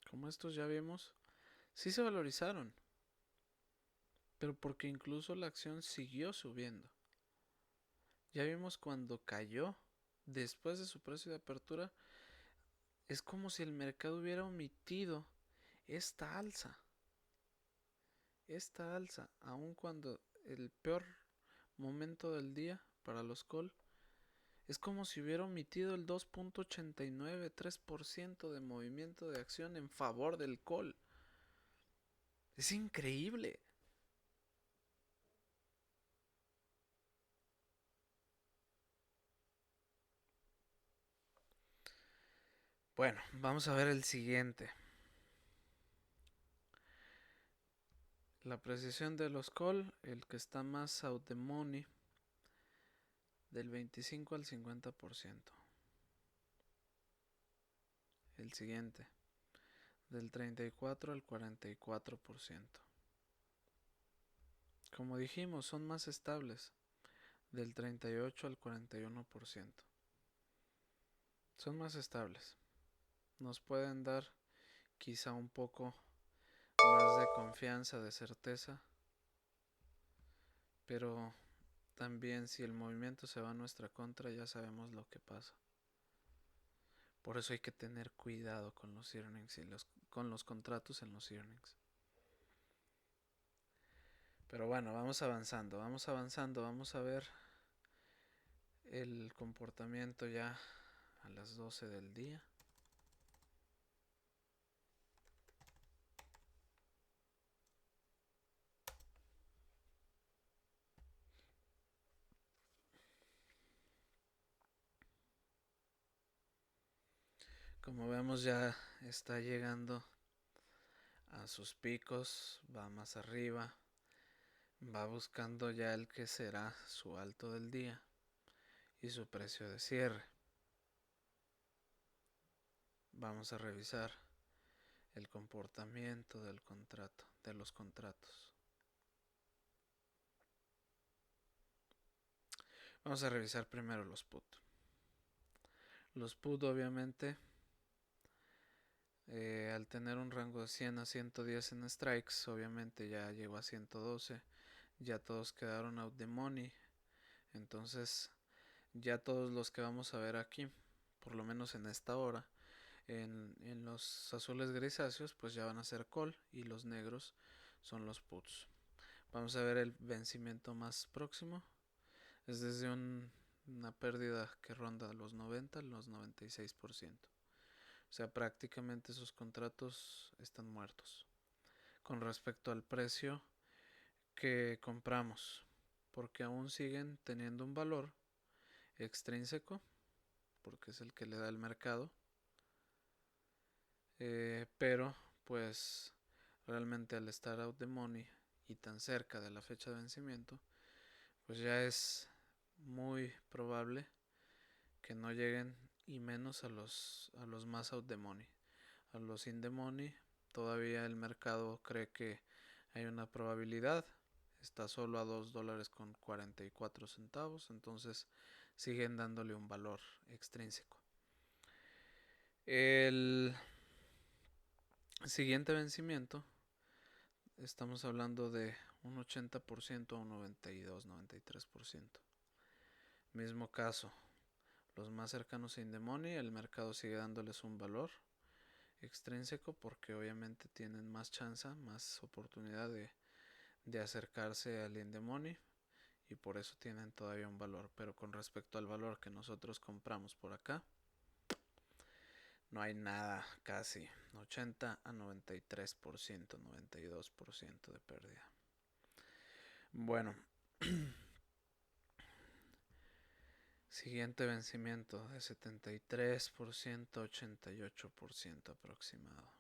Como estos ya vimos, sí se valorizaron, pero porque incluso la acción siguió subiendo. Ya vimos cuando cayó después de su precio de apertura, es como si el mercado hubiera omitido esta alza. Esta alza, aun cuando el peor momento del día para los call, es como si hubiera omitido el 2.893% de movimiento de acción en favor del call. Es increíble. Bueno, vamos a ver el siguiente. La precisión de los call, el que está más out the money, del 25 al 50%. El siguiente, del 34 al 44%. Como dijimos, son más estables, del 38 al 41%. Son más estables. Nos pueden dar quizá un poco más de confianza, de certeza, pero también si el movimiento se va a nuestra contra ya sabemos lo que pasa. Por eso hay que tener cuidado con los earnings y con los contratos en los earnings. Pero bueno, vamos avanzando, vamos a ver el comportamiento ya a las 12 del día. Como vemos ya está llegando a sus picos, va más arriba, va buscando ya el que será su alto del día y su precio de cierre. Vamos a revisar el comportamiento del contrato, de los contratos. Vamos a revisar primero los put. Los put obviamente al tener un rango de 100 a 110 en strikes, obviamente ya llegó a 112, ya todos quedaron out the money, entonces ya todos los que vamos a ver aquí, por lo menos en esta hora, en los azules grisáceos pues ya van a ser call y los negros son los puts. Vamos a ver el vencimiento más próximo, Es desde una pérdida que ronda los 90 los 96%. O sea, prácticamente esos contratos están muertos. Con respecto al precio que compramos, porque aún siguen teniendo un valor extrínseco, porque es el que le da el mercado, pero pues realmente al estar out the money y tan cerca de la fecha de vencimiento, pues ya es muy probable que no lleguen, y menos a los más out the money. A los in the money todavía el mercado cree que hay una probabilidad, está solo a $2 con 44 centavos, entonces siguen dándole un valor extrínseco. El siguiente vencimiento, estamos hablando de un 80% a un 92, 93%. Mismo caso, los más cercanos a in the money, el mercado sigue dándoles un valor extrínseco porque obviamente tienen más chance, más oportunidad de acercarse al in the money y por eso tienen todavía un valor. Pero con respecto al valor que nosotros compramos por acá, no hay nada, casi 80 a 93%, 92% de pérdida. Bueno, siguiente vencimiento de 73%, 88% aproximado.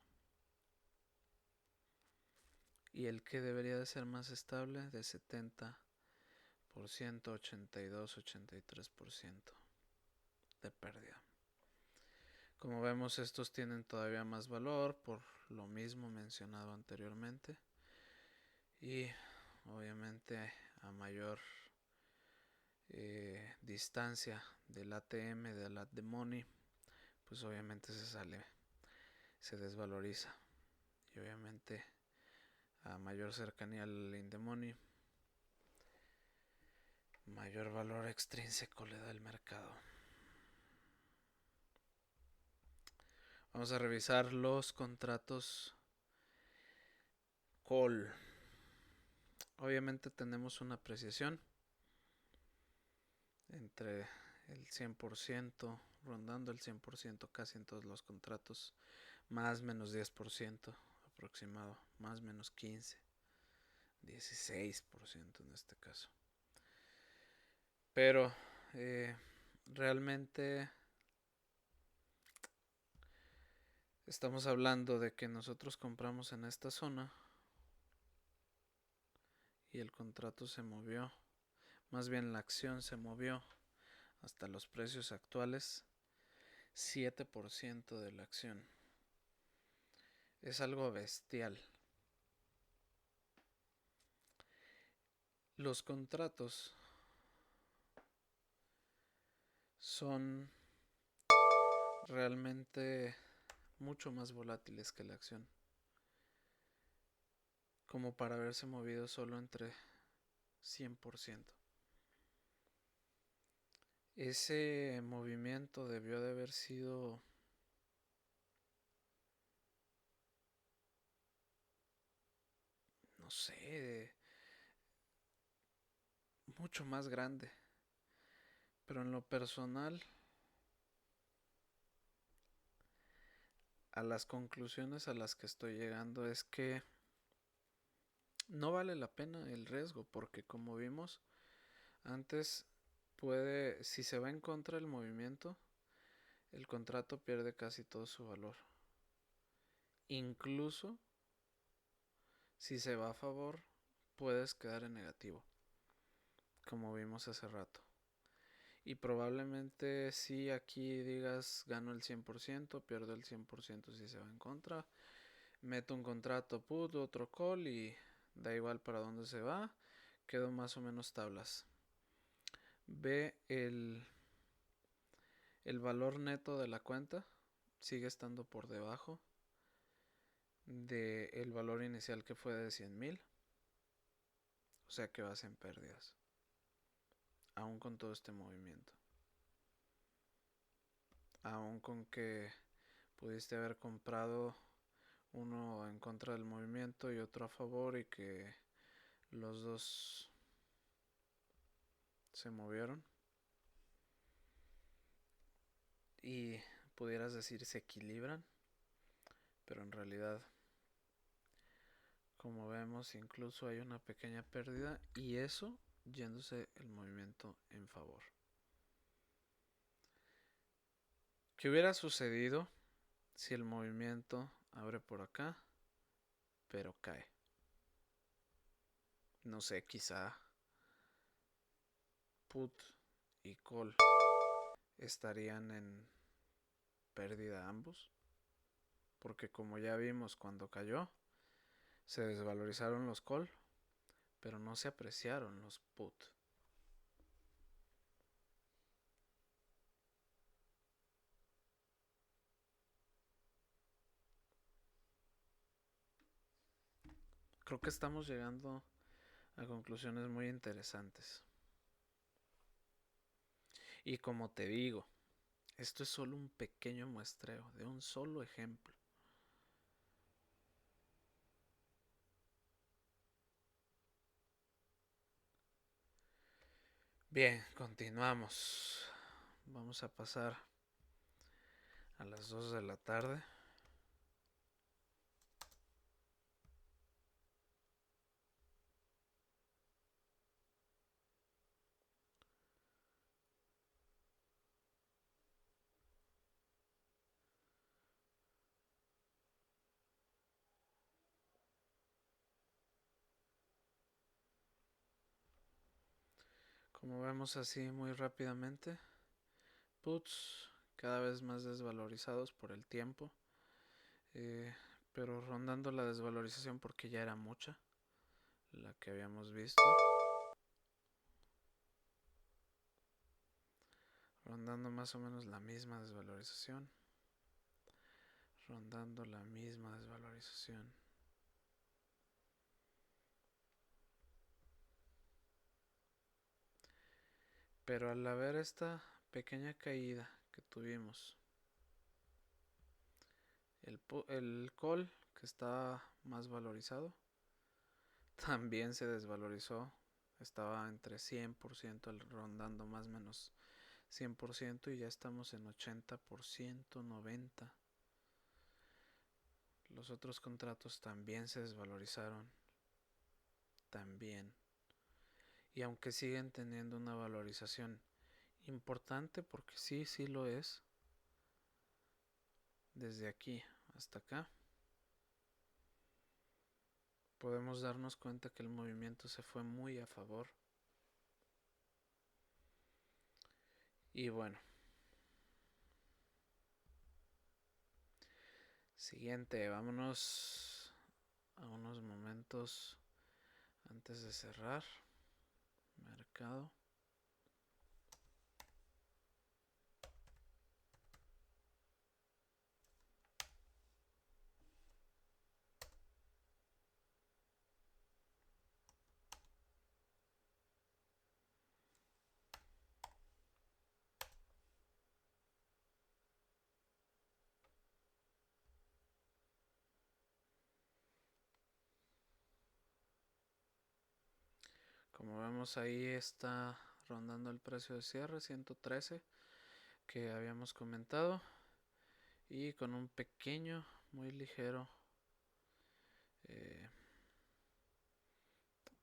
Y el que debería de ser más estable, de 70%, 82, 83% de pérdida. Como vemos, estos tienen todavía más valor por lo mismo mencionado anteriormente. Y obviamente a mayor distancia del ATM, del at the money, pues obviamente se desvaloriza. Y obviamente a mayor cercanía al in the money, mayor valor extrínseco le da el mercado. Vamos a revisar los contratos call. Obviamente tenemos una apreciación entre el 100%, rondando el 100% casi en todos los contratos, más menos 10% aproximado, más menos 15, 16% en este caso. Pero realmente estamos hablando de que nosotros compramos en esta zona y el contrato se movió, más bien la acción se movió hasta los precios actuales, 7% de la acción. Es algo bestial. Los contratos son realmente mucho más volátiles que la acción, como para haberse movido solo entre 100%. Ese movimiento debió de haber sido no sé, mucho más grande. Pero en lo personal, a las conclusiones a las que estoy llegando es que no vale la pena el riesgo, porque como vimos antes, si se va en contra del movimiento, el contrato pierde casi todo su valor. Incluso si se va a favor, puedes quedar en negativo, como vimos hace rato. Y probablemente si aquí digas gano el 100%, pierdo el 100% si se va en contra. Meto un contrato put, otro call y da igual para dónde se va. Quedo más o menos tablas. Ve el valor neto de la cuenta. Sigue estando por debajo del valor inicial que fue de 100,000. O sea que vas en pérdidas. Aún con todo este movimiento. Aún con que pudiste haber comprado uno en contra del movimiento y otro a favor y que los dos se movieron y pudieras decir se equilibran, pero en realidad, como vemos, incluso hay una pequeña pérdida y eso yéndose el movimiento en favor. ¿Qué hubiera sucedido si el movimiento abre por acá, pero cae? No sé, quizá put y call estarían en pérdida ambos, porque como ya vimos cuando cayó, se desvalorizaron los call, pero no se apreciaron los put. Creo que estamos llegando a conclusiones muy interesantes. Y como te digo, esto es solo un pequeño muestreo de un solo ejemplo. Bien, continuamos. Vamos a pasar a las 2 de la tarde. Como vemos así muy rápidamente, puts cada vez más desvalorizados por el tiempo, eh, pero rondando la desvalorización porque ya era mucha la que habíamos visto. Rondando más o menos la misma desvalorización. Rondando la misma desvalorización. Pero al haber esta pequeña caída que tuvimos, el call que estaba más valorizado también se desvalorizó. Estaba entre 100%, rondando más o menos 100% y ya estamos en 80%, 90%. Los otros contratos también se desvalorizaron. También. Y aunque siguen teniendo una valorización importante, porque sí lo es, desde aquí hasta acá, podemos darnos cuenta que el movimiento se fue muy a favor. Y bueno, siguiente, vámonos a unos momentos antes de cerrar. Mercado. Como vemos ahí está rondando el precio de cierre 113 que habíamos comentado y con un pequeño, muy ligero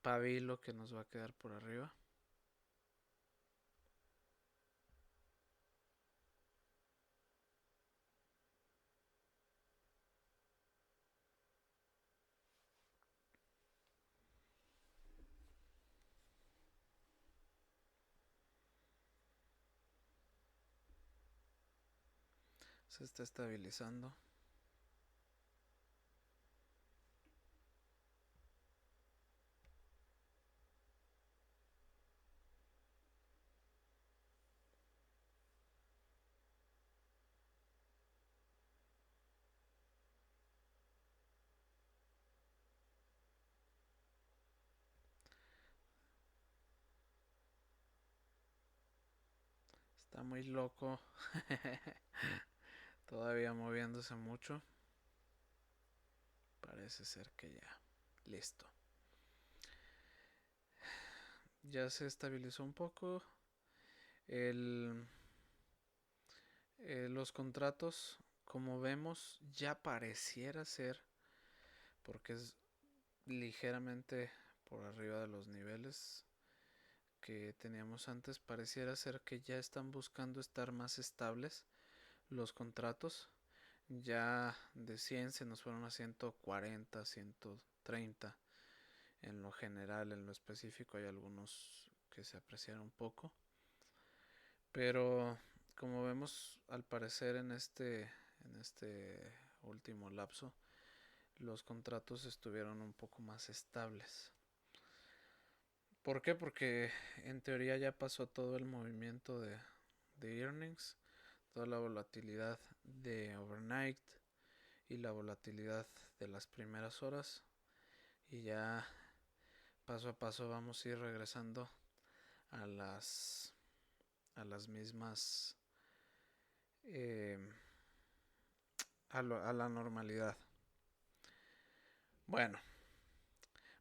pabilo que nos va a quedar por arriba. Se está estabilizando. Está muy loco. Todavía moviéndose mucho. Parece ser que ya. Listo. ya se estabilizó un poco. El, los contratos, como vemos, ya pareciera ser, porque es ligeramente por arriba de los niveles que teníamos antes, pareciera ser que ya están buscando estar más estables los contratos. Ya de 100 se nos fueron a 140, 130 en lo general. En lo específico hay algunos que se apreciaron un poco, pero como vemos, al parecer en este último lapso los contratos estuvieron un poco más estables. ¿Por qué? Porque en teoría ya pasó todo el movimiento de earnings, toda la volatilidad de overnight y la volatilidad de las primeras horas, y ya paso a paso vamos a ir regresando a las mismas, eh, a la normalidad. Bueno,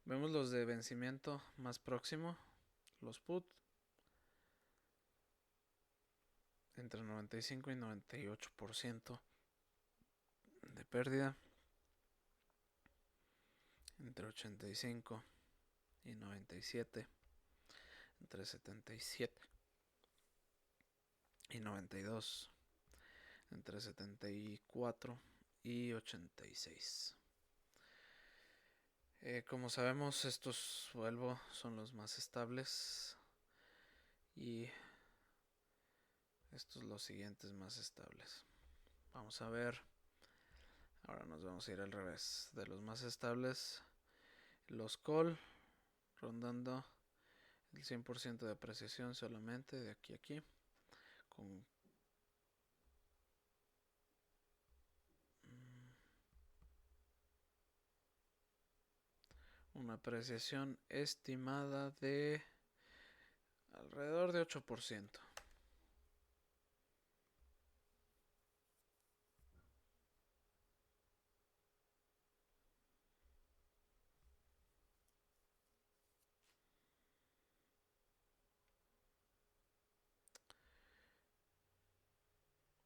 vemos los de vencimiento más próximo, los put, entre 95 y 98% de pérdida, entre 85 y 97, entre 77 y 92, entre 74 y 86. Como sabemos, estos, vuelvo, son los más estables, y estos los siguientes más estables. Vamos a ver, ahora nos vamos a ir al revés. De los más estables, los call, rondando el 100% de apreciación solamente de aquí a aquí, con una apreciación estimada de alrededor de 8%.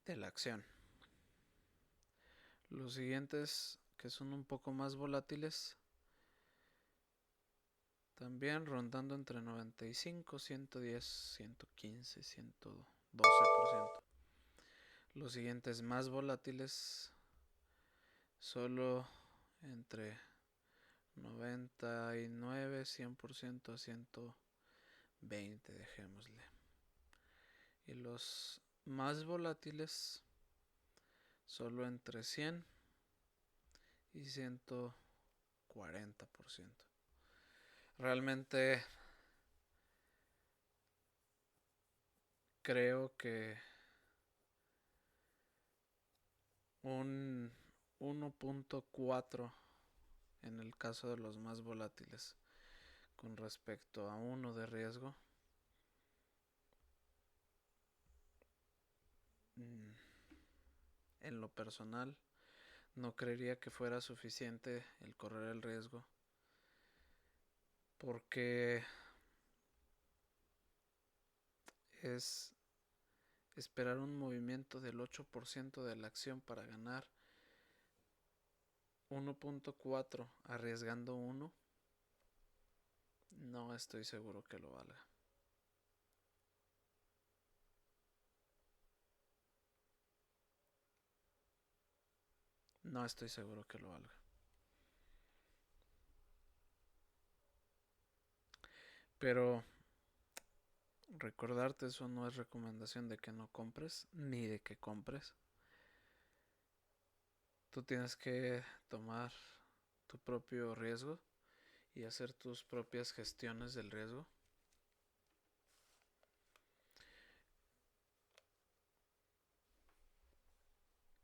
De la acción. Los siguientes, que son un poco más volátiles, también rondando entre 95, 110, 115, 112%. Los siguientes más volátiles, solo entre 99, 100% a 120, dejémosle. Y los más volátiles, solo entre 100 y 140%. Realmente creo que un 1.4 en el caso de los más volátiles con respecto a 1 de riesgo, en lo personal no creería que fuera suficiente el correr el riesgo, porque es esperar un movimiento del 8% de la acción para ganar 1.4 arriesgando 1. No estoy seguro que lo valga. No estoy seguro que lo valga. Pero recordarte, eso no es recomendación de que no compres ni de que compres. Tú tienes que tomar tu propio riesgo y hacer tus propias gestiones del riesgo.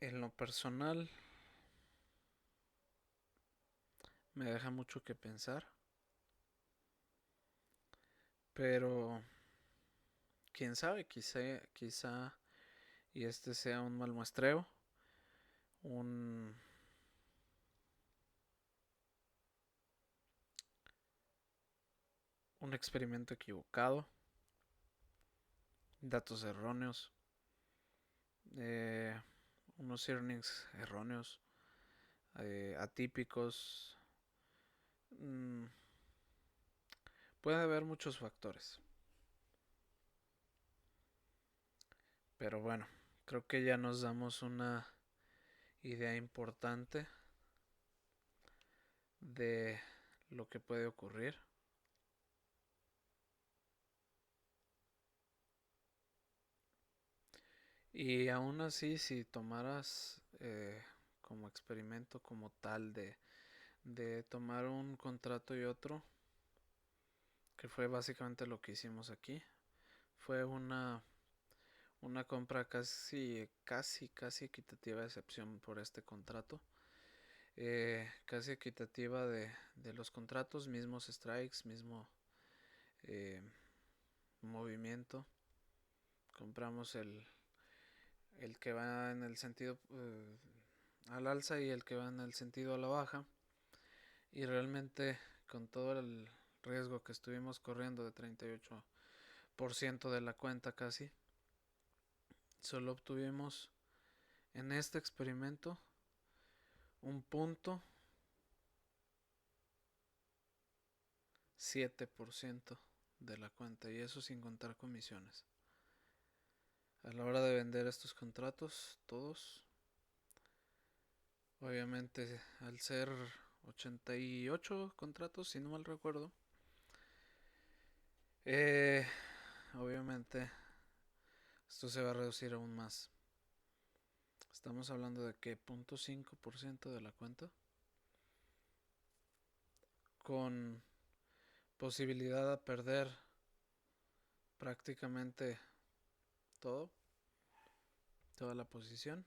En lo personal, me deja mucho que pensar, pero quién sabe, quizá y este sea un mal muestreo, un un experimento equivocado, datos erróneos, eh, unos earnings erróneos, atípicos. mm, Puede haber muchos factores. Pero bueno, creo que ya nos damos una idea importante de lo que puede ocurrir. Y aún así, si tomaras como experimento como tal de tomar un contrato y otro, que fue básicamente lo que hicimos aquí, fue una compra casi equitativa, a excepción por este contrato. Casi equitativa de los contratos, mismos strikes, mismo eh, movimiento. Compramos el que va en el sentido al alza y el que va en el sentido a la baja. Y realmente con todo el riesgo que estuvimos corriendo de 38% de la cuenta casi, solo obtuvimos en este experimento un punto 7% de la cuenta, y eso sin contar comisiones. A la hora de vender estos contratos, todos, obviamente al ser 88 contratos, si no mal recuerdo, obviamente esto se va a reducir aún más. Estamos hablando de que 0.5% de la cuenta, con posibilidad a perder prácticamente todo, toda la posición.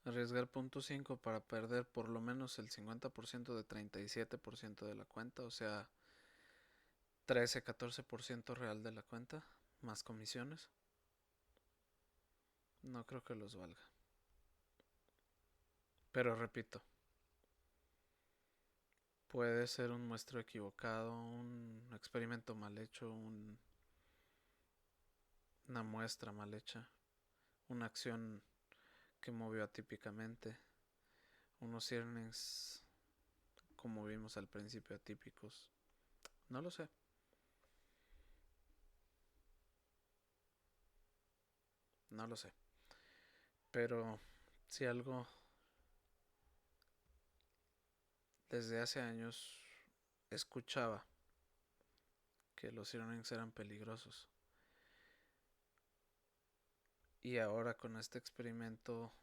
Arriesgar 0.5 para perder por lo menos el 50% de 37% de la cuenta, o sea, 13-14% real de la cuenta, más comisiones. No creo que los valga. Pero repito, puede ser un muestreo equivocado, un experimento mal hecho, una muestra mal hecha, una acción que movió atípicamente, unos earnings como vimos al principio atípicos. No lo sé. No lo sé. Pero si algo desde hace años escuchaba que los earnings eran peligrosos. Y ahora con este experimento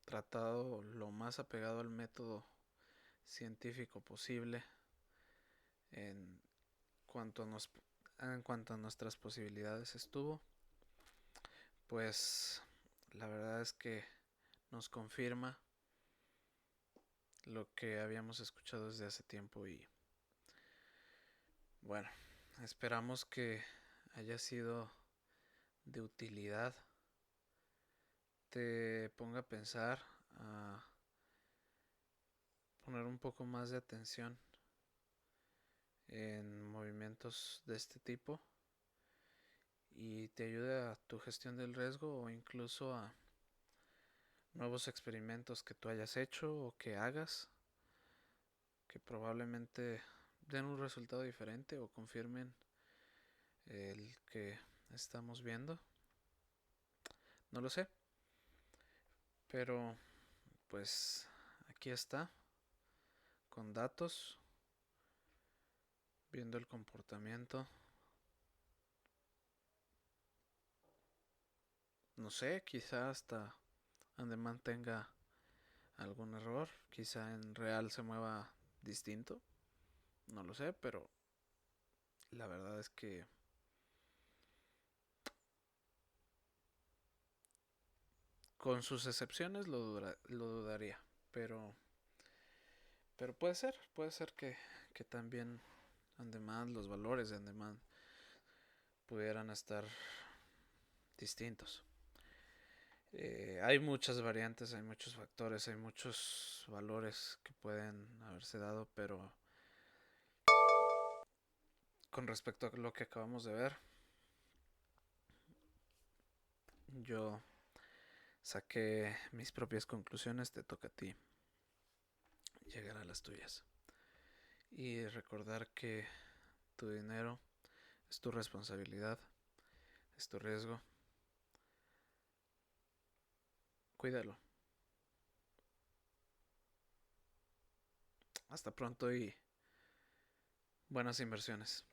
tratado lo más apegado al método científico posible en cuanto a nuestras posibilidades estuvo, pues la verdad es que nos confirma lo que habíamos escuchado desde hace tiempo. Y bueno, esperamos que haya sido de utilidad, te ponga a pensar, a poner un poco más de atención en movimientos de este tipo y te ayude a tu gestión del riesgo, o incluso a nuevos experimentos que tú hayas hecho o que hagas, que probablemente den un resultado diferente o confirmen el que estamos viendo. No lo sé, pero pues aquí está, con datos, viendo el comportamiento. No sé, quizá hasta Andeman tenga algún error, quizá en real se mueva distinto, no lo sé, pero la verdad es que con sus excepciones lo dudaría, pero puede ser que también Andeman, los valores de Andeman pudieran estar distintos. Hay muchas variantes, hay muchos factores, hay muchos valores que pueden haberse dado, pero con respecto a lo que acabamos de ver, yo saqué mis propias conclusiones, te toca a ti llegar a las tuyas. Y recordar que tu dinero es tu responsabilidad, es tu riesgo. Cuídalo. Hasta pronto y buenas inversiones.